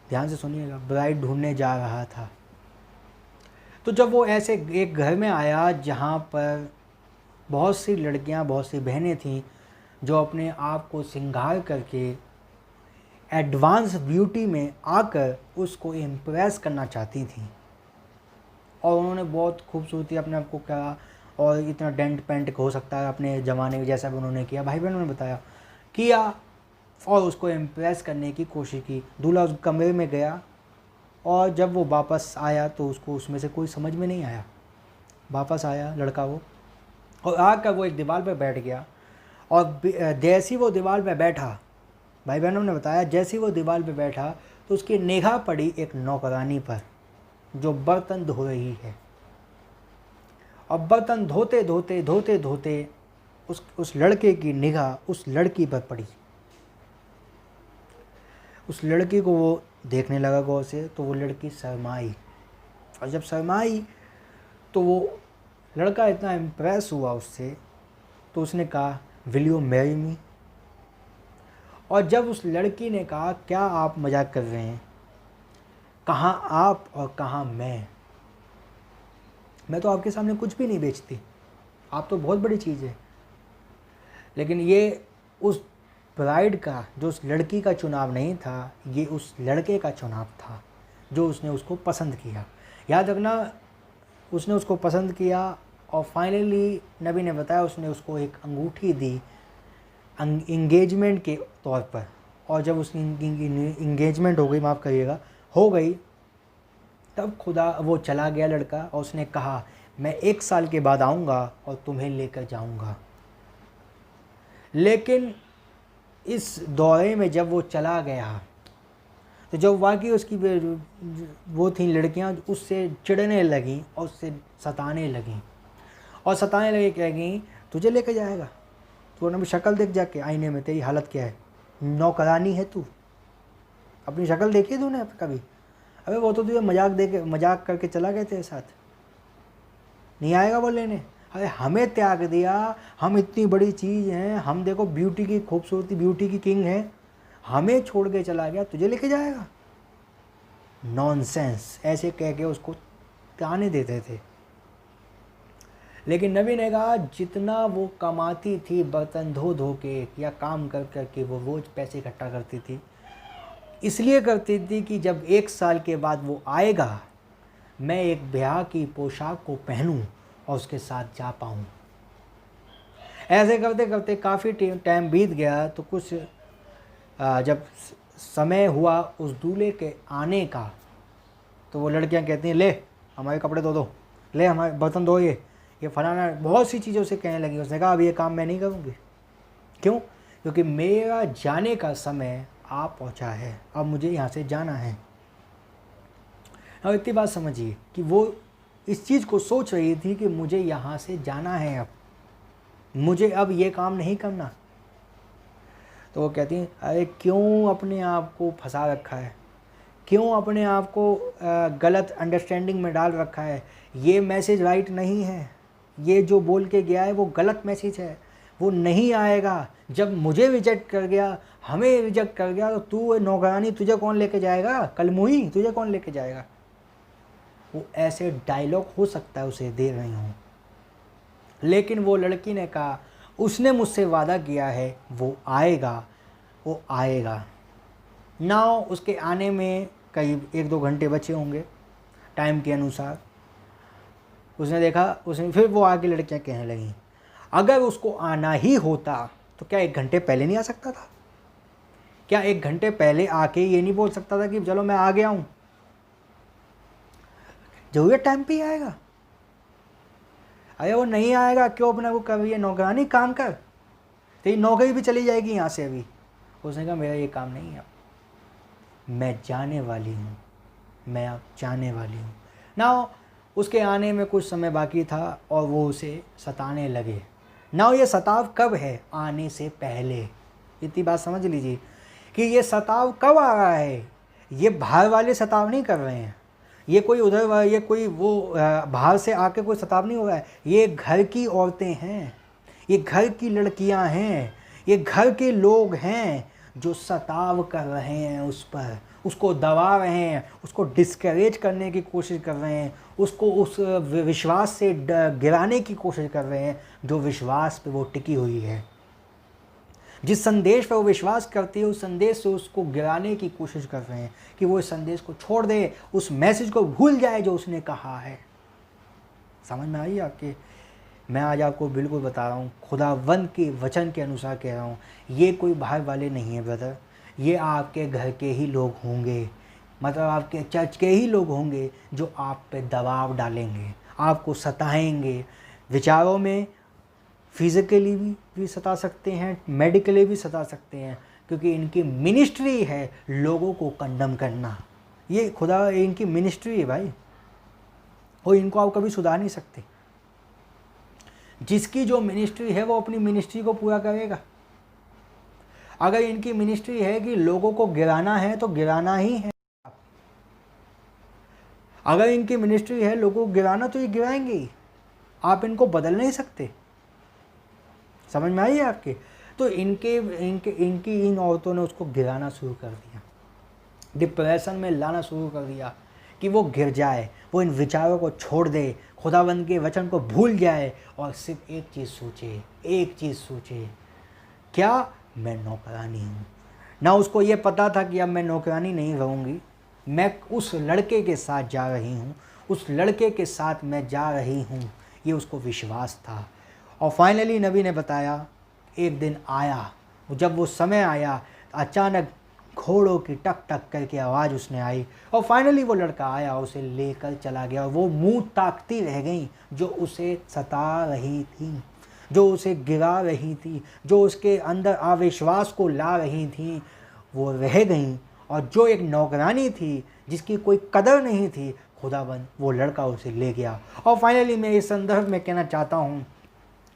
ध्यान से सुनिएगा, ब्राइड ढूंढने जा रहा था। तो जब वो ऐसे एक घर में आया जहाँ पर बहुत सी लड़कियाँ, बहुत सी बहनें थीं जो अपने आप को श्रृंगार करके एडवांस ब्यूटी में आकर उसको इम्प्रेस करना चाहती थीं, और उन्होंने बहुत खूबसूरती अपने आप को करा, और इतना डेंट पेंट हो सकता है अपने ज़माने में जैसा भी उन्होंने किया, भाई बहनों ने बताया, किया और उसको इम्प्रेस करने की कोशिश की। दूल्हा उस कमरे में गया, और जब वो वापस आया तो उसको उसमें से कोई समझ में नहीं आया। वापस आया लड़का वो, और आकर वो एक दीवार पर बैठ गया, और जैसे ही वो दीवार पर बैठा, भाई बहनों ने बताया, जैसे ही वो दीवार पर बैठा तो उसकी निगाह पड़ी एक नौकरानी पर जो बर्तन धो रही है। और बर्तन धोते धोते उस लड़के की निगाह उस लड़की पर पड़ी। उस लड़की को वो देखने लगा गौर से, तो वो लड़की शर्माई, और जब शर्माई तो वो लड़का इतना इम्प्रेस हुआ उससे, तो उसने कहा, विल यू मैरी मी? और जब उस लड़की ने कहा, क्या आप मजाक कर रहे हैं, कहाँ आप और कहाँ मैं तो आपके सामने कुछ भी नहीं बेचती, आप तो बहुत बड़ी चीज़ है। लेकिन ये उस ब्राइड का, जो उस लड़की का चुनाव नहीं था, ये उस लड़के का चुनाव था जो उसने उसको पसंद किया। याद रखना, उसने उसको पसंद किया, और फाइनली नबी ने बताया उसने उसको एक अंगूठी दी इंगेजमेंट के तौर पर। और जब उसकी इंगेजमेंट हो गई, माफ़ करिएगा, हो गई, तब वो चला गया लड़का, और उसने कहा, मैं 1 साल के बाद आऊँगा और तुम्हें लेकर जाऊँगा। लेकिन इस दौरे में जब वो चला गया, तो जब वाकई उसकी वो थी लड़कियां उससे चिढ़ने लगीं और उससे सताने लगीं, और सताने लगीं, तुझे लेकर जाएगा, तू अपनी शक्ल देख जाके आईने में, तेरी हालत क्या है, नौकरानी है तू, अपनी शक्ल देखी तूने कभी? अबे वो तो तुझे मजाक करके चला गए तेरे साथ, नहीं आएगा वो लेने। अरे हमें त्याग दिया, हम इतनी बड़ी चीज़ हैं, हम देखो ब्यूटी की खूबसूरती, ब्यूटी की किंग है, हमें छोड़ के चला गया, तुझे लेके जाएगा? नॉनसेंस, ऐसे कह के उसको ताने देते थे। लेकिन नबी ने कहा जितना वो कमाती थी बर्तन धो धो के या काम कर कर के वो रोज़ पैसे इकट्ठा करती थी, इसलिए करती थी कि जब 1 साल के बाद वो आएगा मैं एक ब्याह की पोशाक को पहनूं और उसके साथ जा पाऊं। ऐसे करते करते काफ़ी टाइम बीत गया तो कुछ जब समय हुआ उस दूल्हे के आने का, तो वो लड़कियां कहती हैं ले हमारे कपड़े धो दो, ले हमारे बर्तन धो, ये फलाना, बहुत सी चीज़ें उसे कहने लगी। उसने कहा अब ये काम मैं नहीं करूँगी। क्यों? क्योंकि मेरा जाने का समय आ पहुँचा है, अब मुझे यहाँ से जाना है। अब इतनी बात समझिए कि वो इस चीज़ को सोच रही थी कि मुझे यहाँ से जाना है, अब मुझे अब ये काम नहीं करना। तो वो कहती हैं अरे क्यों अपने आप को फंसा रखा है, क्यों अपने आप को गलत अंडरस्टैंडिंग में डाल रखा है, ये मैसेज राइट नहीं है, ये जो बोल के गया है वो गलत मैसेज है, वो नहीं आएगा। जब मुझे रिजेक्ट कर गया, हमें रिजेक्ट कर गया, तो तू नौकरानी तुझे कौन लेके जाएगा, कलमुही तुझे कौन लेके जाएगा। वो ऐसे डायलॉग हो सकता है उसे दे रही हूँ, लेकिन वो लड़की ने कहा उसने मुझसे वादा किया है वो आएगा, वो आएगा। नाउ उसके आने में करीब 1-2 घंटे बचे होंगे टाइम के अनुसार। उसने देखा, उसने फिर वो आगे लड़कियां कहने लगीं अगर उसको आना ही होता तो क्या 1 घंटे पहले नहीं आ सकता था? क्या 1 घंटे पहले आके ये नहीं बोल सकता था कि चलो मैं आ गया हूँ, जरूरत टाइम पे ही आएगा। अरे वो नहीं आएगा, क्यों अपने को कर रही है नौकरानी, काम कर, तेरी नौकरी भी चली जाएगी यहाँ से अभी। उसने कहा मेरा ये काम नहीं है, मैं जाने वाली हूँ, मैं अब जाने वाली हूँ। ना उसके आने में कुछ समय बाकी था और वो उसे सताने लगे। ना ये सताव कब है? आने से पहले। इतनी बात समझ लीजिए कि ये सताव कब आ रहा है। ये बाहर वाले सताव नहीं कर रहे हैं, ये कोई उधर, ये कोई वो बाहर से आके कोई सताव नहीं हो रहा है। ये घर की औरतें हैं, ये घर की लड़कियां हैं, ये घर के लोग हैं जो सताव कर रहे हैं उस पर, उसको दबा रहे हैं, उसको डिस्करेज करने की कोशिश कर रहे हैं, उसको उस विश्वास से गिराने की कोशिश कर रहे हैं जो विश्वास पे वो टिकी हुई है। जिस संदेश पर वो विश्वास करती है उस संदेश से उसको गिराने की कोशिश कर रहे हैं कि वो इस संदेश को छोड़ दे, उस मैसेज को भूल जाए जो उसने कहा है। समझ में आई आपके? मैं आज आपको बिल्कुल बता रहा हूँ, खुदावंद के वचन के अनुसार कह रहा हूँ, ये कोई बाहर वाले नहीं है ब्रदर, ये आपके घर के ही लोग होंगे, मतलब आपके चर्च के ही लोग होंगे जो आप पे दबाव डालेंगे, आपको सताएंगे, विचारों में, फिज़िकली भी सता सकते हैं, मेडिकली भी सता सकते हैं, क्योंकि इनकी मिनिस्ट्री है लोगों को कंडम करना। ये खुदा इनकी मिनिस्ट्री है भाई, और इनको आप कभी सुधार नहीं सकते। जिसकी जो मिनिस्ट्री है वो अपनी मिनिस्ट्री को पूरा करेगा। अगर इनकी मिनिस्ट्री है कि लोगों को गिराना है तो गिराना ही है। अगर इनकी मिनिस्ट्री है लोगों को गिराना तो ये गिराएंगे ही, आप इनको बदल नहीं सकते। समझ में आई है आपके? तो इनकी इन औरतों ने उसको गिराना शुरू कर दिया, डिप्रेशन में लाना शुरू कर दिया कि वो गिर जाए, वो इन विचारों को छोड़ दे, खुदावंद के वचन को भूल जाए और सिर्फ एक चीज़ सोचे, क्या? मैं नौकरानी हूँ। ना उसको ये पता था कि अब मैं नौकरानी नहीं रहूँगी, मैं उस लड़के के साथ जा रही हूँ, उस लड़के के साथ मैं जा रही हूँ, ये उसको विश्वास था। और फाइनली नबी ने बताया एक दिन आया, जब वो समय आया, अचानक घोड़ों की टक टक करके आवाज़ उसने आई और फाइनली वो लड़का आया, उसे लेकर चला गया। वो मुंह ताकती रह गई जो उसे सता रही थी, जो उसे गिरा रही थी, जो उसके अंदर अविश्वास को ला रही थी, वो रह गई। और जो एक नौकरानी थी जिसकी कोई कदर नहीं थी, खुदाबंद वो लड़का उसे ले गया। और फाइनली मैं इस संदर्भ में कहना चाहता हूँ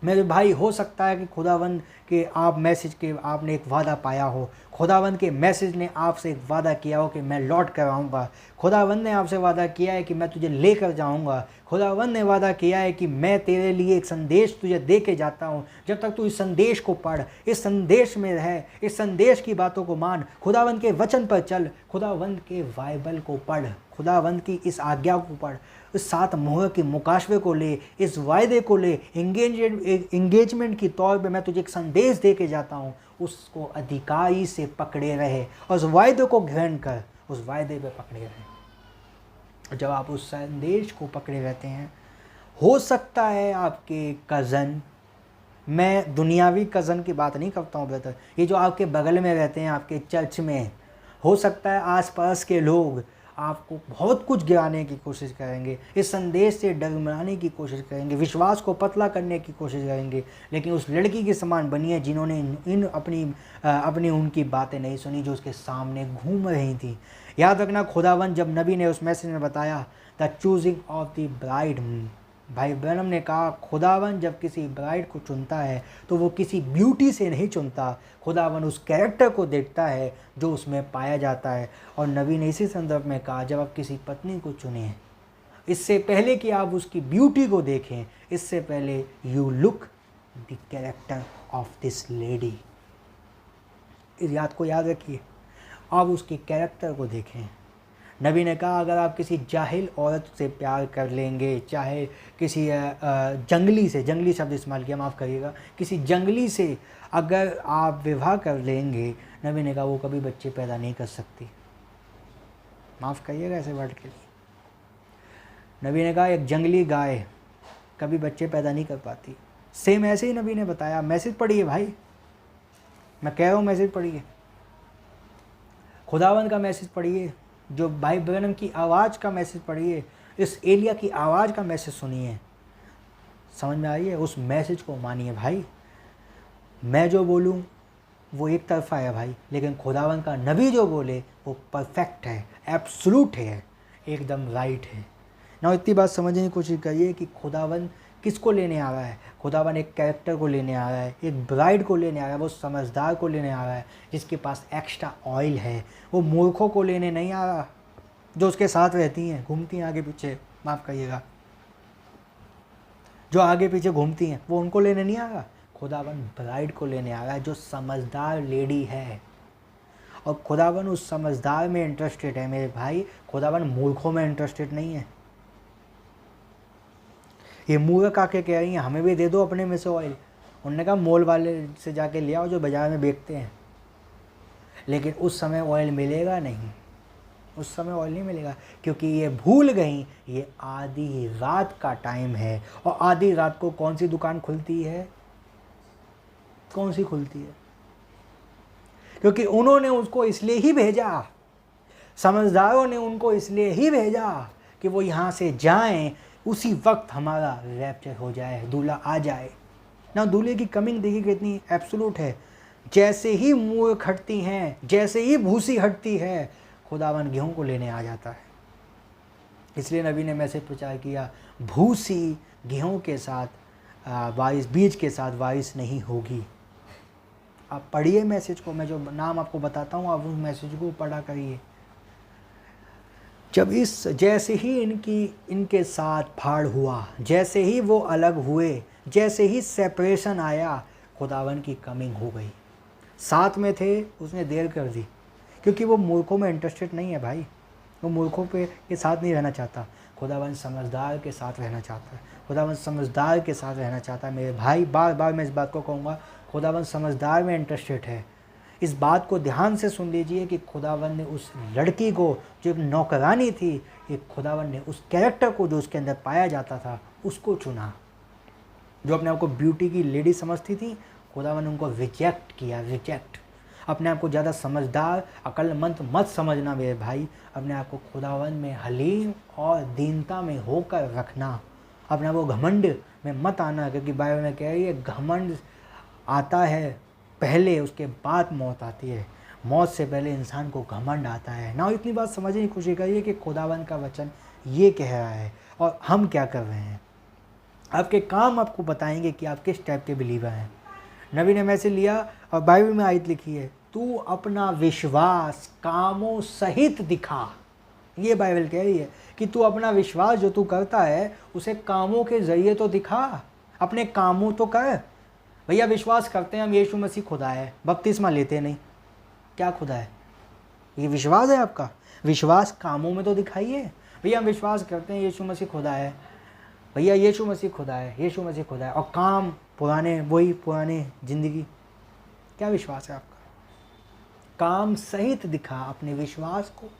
मेरे भाई, हो सकता है कि खुदावंद के आप मैसेज के आपने एक वादा पाया हो, खुदावंद के मैसेज ने आपसे एक वादा किया हो कि मैं लौट कर आऊँगा, खुदावंद ने आपसे वादा किया है कि मैं तुझे लेकर जाऊँगा, खुदावंद ने वादा किया है कि मैं तेरे लिए एक संदेश तुझे दे के जाता हूँ। जब तक तू इस संदेश को पढ़, इस संदेश में रह, इस संदेश की बातों को मान, खुदावंद के वचन पर चल, खुदावंद के बाइबल को पढ़, खुदावंद की इस आज्ञा को पढ़, इस 7 मोहर के मुकाशवे को ले, इस वायदे को ले, एंगेजमेंट की तौर पे मैं तुझे एक संदेश दे के जाता हूँ, उसको अधिकारी से पकड़े रहे और उस वायदे को ग्रहण कर, उस वायदे पे पकड़े रहे। जब आप उस संदेश को पकड़े रहते हैं, हो सकता है आपके कज़न, मैं दुनियावी कज़न की बात नहीं करता हूँ ब्रदर, ये जो आपके बगल में रहते हैं, आपके चर्च में, हो सकता है आसपास के लोग आपको बहुत कुछ गिराने की कोशिश करेंगे, इस संदेश से डगमगाने की कोशिश करेंगे, विश्वास को पतला करने की कोशिश करेंगे, लेकिन उस लड़की के समान बनिए जिन्होंने अपनी उनकी बातें नहीं सुनी, जो उसके सामने घूम रही थी। याद रखना, खुदावन जब नबी ने उस मैसेज में बताया the choosing of the bride, भाई ब्रैनम ने कहा खुदावन जब किसी ब्राइड को चुनता है तो वो किसी ब्यूटी से नहीं चुनता, खुदावन उस कैरेक्टर को देखता है जो उसमें पाया जाता है। और नबी ने इसी संदर्भ में कहा जब आप किसी पत्नी को चुनें, इससे पहले कि आप उसकी ब्यूटी को देखें, इससे पहले you look the character of this lady. इस बात को याद रखिए, आप उसके कैरेक्टर को देखें। नबी ने कहा अगर आप किसी जाहिल औरत से प्यार कर लेंगे, चाहे किसी जंगली शब्द इस्तेमाल किया, माफ़ करिएगा, किसी जंगली से अगर आप विवाह कर लेंगे, नबी ने कहा वो कभी बच्चे पैदा नहीं कर सकती। माफ़ करिएगा ऐसे वर्ड के लिए। नबी ने कहा एक जंगली गाय कभी बच्चे पैदा नहीं कर पाती। सेम ऐसे ही नबी ने बताया। मैसेज पढ़िए भाई, मैं कह रहा हूँ मैसेज पढ़िए, खुदावंद का मैसेज पढ़िए, जो भाई ब्रैनम की आवाज़ का मैसेज पढ़िए, इस एलिया की आवाज़ का मैसेज सुनिए, समझ में आई है, उस मैसेज को मानिए भाई। मैं जो बोलूँ वो एक तरफा है भाई, लेकिन खुदावंद का नबी जो बोले वो परफेक्ट है, एब्सोल्यूट है, एकदम राइट है ना। इतनी बात समझने की कोशिश करिए कि खुदावंद किसको लेने आ रहा है। खुदावन एक कैरेक्टर को लेने आ रहा है, एक ब्राइड को लेने आ रहा है, वो समझदार को लेने आ रहा है जिसके पास एक्स्ट्रा ऑयल है। वो मूर्खों को लेने नहीं आ रहा जो उसके साथ रहती हैं, घूमती हैं आगे पीछे, माफ़ करिएगा, जो आगे पीछे घूमती हैं, वो उनको लेने नहीं आ रहा। खुदावन ब्राइड को लेने आ रहा है जो समझदार लेडी है, और खुदावन उस समझदार में इंटरेस्टेड है मेरे भाई। खुदावन मूर्खों में इंटरेस्टेड नहीं है। ये मूर्ख आके कह रही हैं हमें भी दे दो अपने में से ऑयल। उन्होंने कहा मोल वाले से जाके ले आओ जो बाज़ार में बेचते हैं, लेकिन उस समय ऑयल मिलेगा नहीं, उस समय ऑयल नहीं मिलेगा, क्योंकि ये भूल गई ये आधी रात का टाइम है। और आधी रात को कौन सी दुकान खुलती है, कौन सी खुलती है? क्योंकि उन्होंने उसको इसलिए ही भेजा, समझदारों ने उनको इसलिए ही भेजा कि वो यहाँ से जाएं, उसी वक्त हमारा रैप्चर हो जाए, दूल्हा आ जाए ना। दूल्हे की कमिंग देखिए कितनी एब्सोल्यूट है। जैसे ही मूर्ख हटती हैं, जैसे ही भूसी हटती है, खुदावन गेहूं को लेने आ जाता है। इसलिए नबी ने मैसेज प्रचार किया, भूसी गेहूं के साथ वारिस, बीज के साथ वारिस नहीं होगी। आप पढ़िए मैसेज को, मैं जो नाम आपको बताता हूँ आप उस मैसेज को पढ़ा करिए। जब जैसे ही इनके साथ फाड़ हुआ, जैसे ही वो अलग हुए, जैसे ही सेपरेशन आया, खुदावन की कमिंग हो गई। साथ में थे, उसने देर कर दी, क्योंकि वो मूर्खों में इंटरेस्टेड नहीं है भाई, वो मूर्खों के साथ नहीं रहना चाहता। खुदावन समझदार के साथ रहना चाहता है, खुदावन समझदार के साथ रहना चाहता है मेरे भाई। बार बार मैं इस बात को कहूँगा, खुदावन समझदार में इंटरेस्टेड है। इस बात को ध्यान से सुन लीजिए कि खुदावन ने उस लड़की को, जो एक नौकरानी थी, एक खुदावन ने उस कैरेक्टर को जो उसके अंदर पाया जाता था उसको चुना। जो अपने आप को ब्यूटी की लेडी समझती थी, खुदावन ने उनको रिजेक्ट किया, रिजेक्ट। अपने आप को ज़्यादा समझदार, अक्लमंद मत समझना मेरे भाई। अपने आप को खुदावन में हलीम और दीनता में होकर रखना। अपने आप को घमंड में मत आना, क्योंकि बाइबल में कह रही है घमंड आता है पहले, उसके बाद मौत आती है। मौत से पहले इंसान को घमंड आता है ना। इतनी बात समझने की कोशिश करिए कि खुदावन का वचन ये कह रहा है और हम क्या कर रहे हैं। आपके काम आपको बताएंगे कि आप किस टाइप के बिलीवर हैं। नबी ने मैसेज लिया और बाइबल में आयत लिखी है, तू अपना विश्वास कामों सहित दिखा। ये बाइबल कह रही है कि तू अपना विश्वास जो तू करता है उसे कामों के ज़रिए तो दिखा, अपने कामों तो कर। भैया विश्वास करते हैं हम यीशु मसीह खुदा है, बपतिस्मा लेते नहीं, क्या खुदा है? ये विश्वास है आपका? विश्वास कामों में तो दिखाइए। भैया हम विश्वास करते हैं यीशु मसीह खुदा है, भैया यीशु मसीह खुदा है, यीशु मसीह खुदा है, और काम पुराने, वही पुराने ज़िंदगी। क्या विश्वास है आपका? काम सहित दिखा अपने विश्वास को,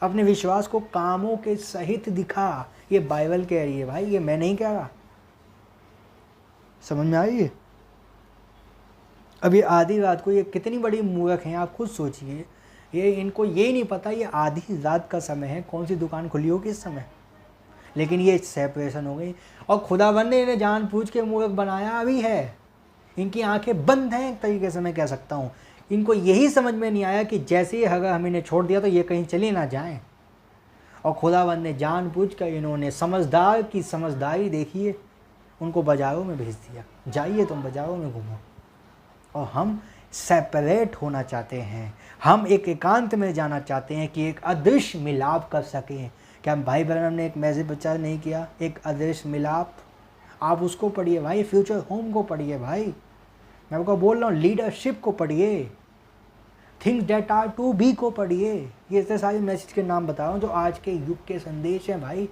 अपने विश्वास को कामों के सहित दिखा। ये बाइबल कह रही है भाई, ये मैं नहीं कह रहा। समझ में आई? अभी आधी रात को ये कितनी बड़ी मूर्ख हैं, आप खुद सोचिए। ये इनको ये नहीं पता ये आधी रात का समय है, कौन सी दुकान खुली होगी इस समय, लेकिन ये सेपरेशन हो गई। और खुदावन ने इन्हें जानबूझ के मूर्ख बनाया भी है। इनकी आंखें बंद हैं एक तरीके से, मैं कह सकता हूँ। इनको यही समझ में नहीं आया कि जैसे ही अगर हम इन्हें छोड़ दिया तो ये कहीं चले ना जाएं। और खुदावन ने जानबूझकर इन्होंने समझदार की समझदारी देखिए, उनको बाज़ारों में भेज दिया, जाइए तुम बाज़ारों में घूमो। और हम सेपरेट होना चाहते हैं, हम एक एकांत में जाना चाहते हैं कि एक अदृश्य मिलाप कर सकें। क्या भाई ब्रैनम ने एक मैसेज प्रचार नहीं किया, एक अदृश्य मिलाप? आप उसको पढ़िए भाई, फ्यूचर होम को पढ़िए भाई, मैं आपको बोल रहा हूँ, लीडरशिप को पढ़िए, things that are to be को पढ़िए। ये इतने सारे मैसेज के नाम बता रहा हूँ जो आज के युग के संदेश हैं भाई,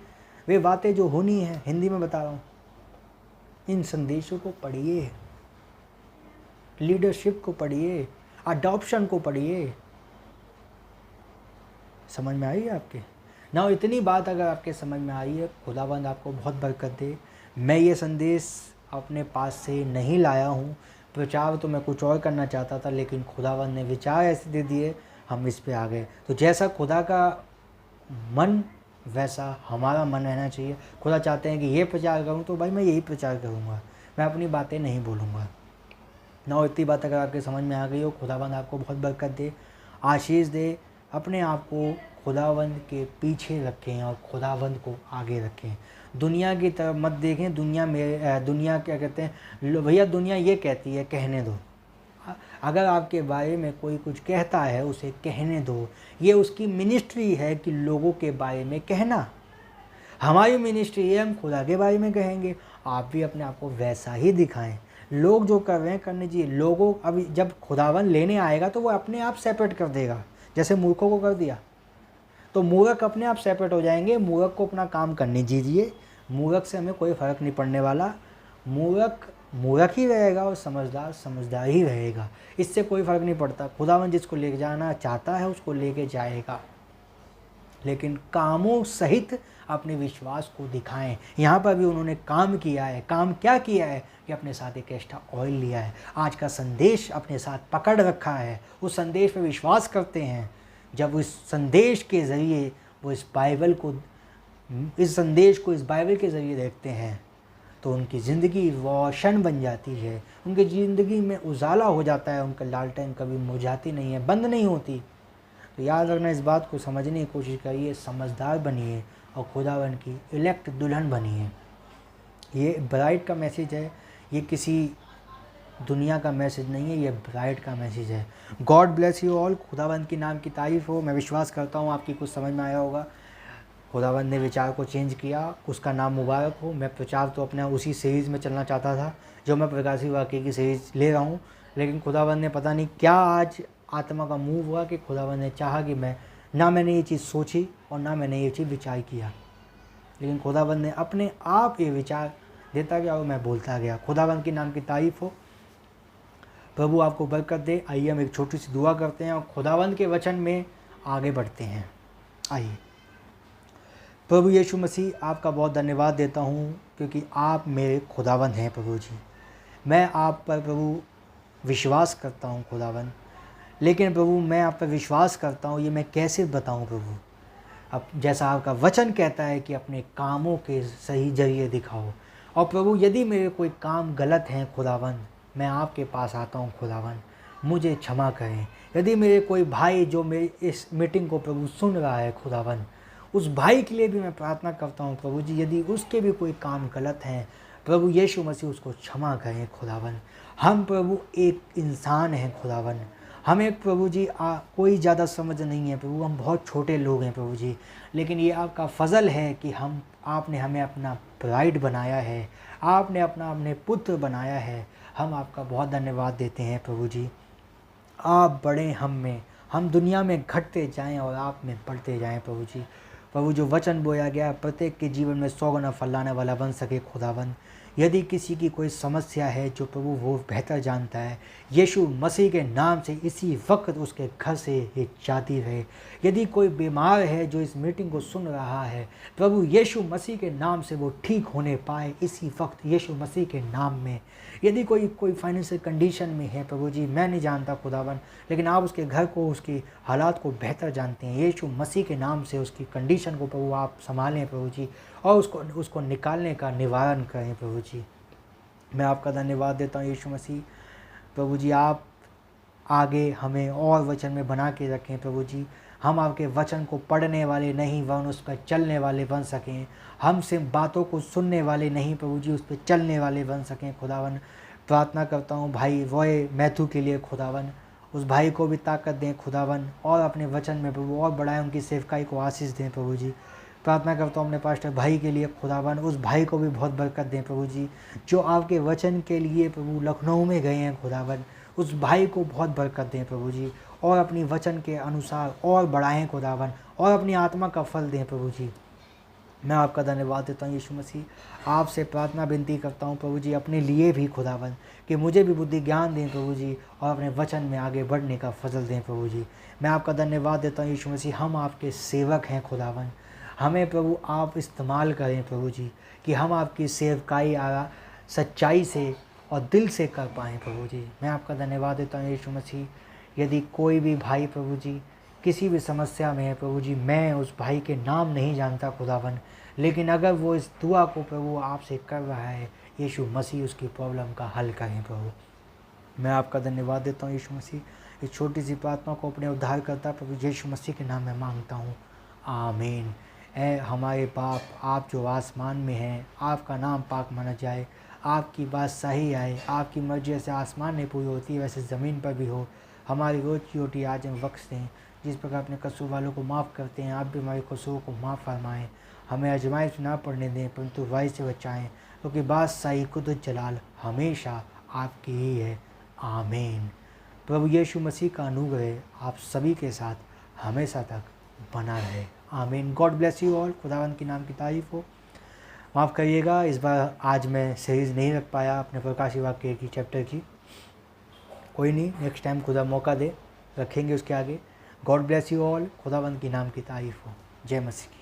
वे बातें जो होनी हैं, हिंदी में बता रहा हूँ। इन संदेशों को पढ़िए, लीडरशिप को पढ़िए, अडॉप्शन को पढ़िए। समझ में आई है आपके? ना इतनी बात अगर आपके समझ में आई है, खुदावंद आपको बहुत बरकत दे। मैं ये संदेश अपने पास से नहीं लाया हूँ, प्रचार तो मैं कुछ और करना चाहता था, लेकिन खुदावंद ने विचार ऐसे दे दिए, हम इस पे आ गए। तो जैसा खुदा का मन वैसा हमारा मन रहना चाहिए। खुदा चाहते हैं कि ये प्रचार करूँ तो भाई मैं यही प्रचार करूँगा, मैं अपनी बातें नहीं बोलूँगा। ना इतनी बात अगर आपके समझ में आ गई हो, खुदावंद आपको बहुत बरकत दे, आशीष दे। अपने आप को खुदावंद के पीछे रखें और खुदावंद को आगे रखें। दुनिया की तरफ मत देखें। दुनिया क्या कहते हैं भैया, दुनिया ये कहती है कहने दो। अगर आपके बारे में कोई कुछ कहता है उसे कहने दो। ये उसकी मिनिस्ट्री है कि लोगों के बारे में कहना। हमारी मिनिस्ट्री है हम खुदा के बारे में कहेंगे। आप भी अपने आप को वैसा ही दिखाएं। लोग जो कर रहे हैं करने चाहिए। लोगों अभी जब खुदावन लेने आएगा तो वो अपने आप सेपरेट कर देगा, जैसे मूर्खों को कर दिया। तो मूर्ख अपने आप सेपरेट हो जाएंगे। मूर्ख को अपना काम करने दीजिए। मूर्ख से हमें कोई फ़र्क नहीं पड़ने वाला। मूर्ख मूर्ख ही रहेगा और समझदार समझदार ही रहेगा। इससे कोई फ़र्क नहीं पड़ता। खुदावन जिसको ले जाना चाहता है उसको लेके जाएगा, लेकिन कामों सहित अपने विश्वास को दिखाएं। यहाँ पर भी उन्होंने काम किया है। काम क्या किया है कि अपने साथ एक एक्स्ट्रा ऑयल लिया है। आज का संदेश अपने साथ पकड़ रखा है, उस संदेश पर विश्वास करते हैं। जब इस संदेश के ज़रिए वो इस संदेश को इस बाइबल के ज़रिए देखते हैं तो उनकी ज़िंदगी रोशन बन जाती है। उनकी ज़िंदगी में उजाला हो जाता है। उनका लालटेन कभी मुरझाती नहीं है, बंद नहीं होती। तो याद रखना, इस बात को समझने की कोशिश करिए, समझदार बनिए और खुदावन की इलेक्ट दुल्हन बनिए। ये ब्राइड का मैसेज है, ये किसी दुनिया का मैसेज नहीं है, ये ब्राइड का मैसेज है। God bless you all. खुदावंद की नाम की तारीफ़ हो। मैं विश्वास करता हूँ आपकी कुछ समझ में आया होगा। खुदावंद ने विचार को चेंज किया, उसका नाम मुबारक हो। मैं प्रचार तो अपना उसी सीरीज़ में चलना चाहता था जो मैं प्रकाशी वाक्य की सीरीज़ ले रहा हूँ, लेकिन खुदावंद ने पता नहीं क्या आज आत्मा का मूव हुआ कि खुदावंद ने चाहा कि मैंने ये चीज़ सोची और ना मैंने ये चीज़ विचार किया, लेकिन खुदावंद ने अपने आप ये विचार देता गया और मैं बोलता गया। खुदावंद की नाम की तारीफ़ हो। प्रभु आपको बरकत दे। आइए हम एक छोटी सी दुआ करते हैं और खुदावंद के वचन में आगे बढ़ते हैं। आइए। प्रभु यीशु मसीह, आपका बहुत धन्यवाद देता हूँ क्योंकि आप मेरे खुदावंद हैं। प्रभु जी, मैं आप पर प्रभु विश्वास करता हूँ खुदावंद, लेकिन प्रभु मैं आप पर विश्वास करता हूँ ये मैं कैसे बताऊँ प्रभु। अब जैसा आपका वचन कहता है कि अपने कामों के सही जरिए दिखाओ। और प्रभु यदि मेरे कोई काम गलत हैं खुदावंद, मैं आपके पास आता हूँ खुदावंद, मुझे क्षमा करें। यदि मेरे कोई भाई जो मेरी इस मीटिंग को प्रभु सुन रहा है खुदावंद, उस भाई के लिए भी मैं प्रार्थना करता हूँ प्रभु जी, यदि उसके भी कोई काम गलत हैं प्रभु यीशु मसीह उसको क्षमा करें खुदावंद। हम प्रभु एक इंसान हैं खुदावंद, हम एक प्रभु जी कोई ज़्यादा समझ नहीं है प्रभु, हम बहुत छोटे लोग हैं प्रभु जी, लेकिन ये आपका फजल है कि आपने हमें अपना ब्राइड बनाया है, आपने अपने पुत्र बनाया है। हम आपका बहुत धन्यवाद देते हैं प्रभु जी। आप बढ़ें हम में, हम दुनिया में घटते जाएं और आप में बढ़ते जाएं प्रभु जी। प्रभु जो वचन बोया गया प्रत्येक के जीवन में 100 गुना फल लाने वाला बन सके खुदावन। यदि किसी की कोई समस्या है जो प्रभु वो बेहतर जानता है, यीशु मसीह के नाम से इसी वक्त उसके घर से ये जाती रहे। यदि कोई बीमार है जो इस मीटिंग को सुन रहा है, प्रभु यीशु मसीह के नाम से वो ठीक होने पाए इसी वक्त यीशु मसीह के नाम में। यदि कोई फाइनेंशियल कंडीशन में है प्रभु जी, मैं नहीं जानता खुदावन, लेकिन आप उसके घर को, उसकी हालात को बेहतर जानते हैं। यीशु मसीह के नाम से उसकी कंडीशन को प्रभु आप संभालें प्रभु जी, और उसको निकालने का निवारण करें प्रभु जी। मैं आपका धन्यवाद देता हूँ यीशु मसीह। प्रभु जी आप आगे हमें और वचन में बना के रखें प्रभु जी। हम आपके वचन को पढ़ने वाले नहीं वरन उस पर चलने वाले बन सकें। हम सिर्फ बातों को सुनने वाले नहीं प्रभु जी, उस पर चलने वाले बन सकें खुदावन। प्रार्थना करता हूँ भाई रॉय मैथ्यू के लिए खुदावन, उस भाई को भी ताकत दें खुदावन, और अपने वचन में प्रभु और बढ़ाएं, उनकी सेवकाई को आशीष दें प्रभु जी। प्रार्थना करता हूँ अपने पास्टर भाई के लिए खुदावन, उस भाई को भी बहुत बरकत दें प्रभु जी, जो आपके वचन के लिए प्रभु लखनऊ में गए हैं खुदावन। उस भाई को बहुत बरकत दें प्रभु जी, और अपनी वचन के अनुसार और बढ़ाएं खुदावन, और अपनी आत्मा का फल दें प्रभु जी। मैं आपका धन्यवाद देता हूँ यीशु मसीह। आपसे प्रार्थना विनती करता हूँ प्रभु जी अपने लिए भी खुदावन, कि मुझे भी बुद्धि ज्ञान दें प्रभु जी, और अपने वचन में आगे बढ़ने का फजल दें प्रभु जी। मैं आपका धन्यवाद देता हूँ यीशु मसीह। हम आपके सेवक हैं खुदावन, हमें प्रभु आप इस्तेमाल करें प्रभु जी, कि हम आपकी सेवकाई सच्चाई से और दिल से कर पाएँ प्रभु जी। मैं आपका धन्यवाद देता हूँ यीशु मसीह। यदि कोई भी भाई प्रभु जी किसी भी समस्या में है प्रभु जी, मैं उस भाई के नाम नहीं जानता खुदावन, लेकिन अगर वो इस दुआ को प्रभु आपसे कर रहा है, यीशु मसीह उसकी प्रॉब्लम का हल करें प्रभु। मैं आपका धन्यवाद देता हूँ यीशु मसीह। इस छोटी सी प्रार्थना को अपने उद्धार करता प्रभु यीशु मसीह के नाम में मांगता हूँ, आमीन। ऐ हमारे बाप, आप जो आसमान में हैं, आपका नाम पाक माना जाए, आपकी बात सही आए, आपकी मर्जी जैसे आसमान में पूरी होती है वैसे ज़मीन पर भी हो। हमारी रोज़ की रोटी आज हम बख्श दें, जिस प्रकार अपने कसूर वालों को माफ़ करते हैं, आप भी हमारे कसूरों को माफ़ फरमाएं। हमें आजमाइश ना पड़ने दें, परंतु बुराई से बचाएं, क्योंकि बादशाही कुदरत जलाल हमेशा आपकी ही है, आमीन। प्रभु यीशु मसीह का अनुग्रह आप सभी के साथ हमेशा तक बना रहे, आमीन। God bless you all. खुदावंद के नाम की तारीफ़ हो। माफ़ करिएगा, इस बार आज मैं सीरीज़ नहीं रख पाया अपने प्रकाशी वाक्य की चैप्टर की। कोई नहीं, नेक्स्ट टाइम खुदा मौका दे, रखेंगे उसके आगे। God bless you all. खुदावंद के नाम की तारीफ़ हो। जय मसीह।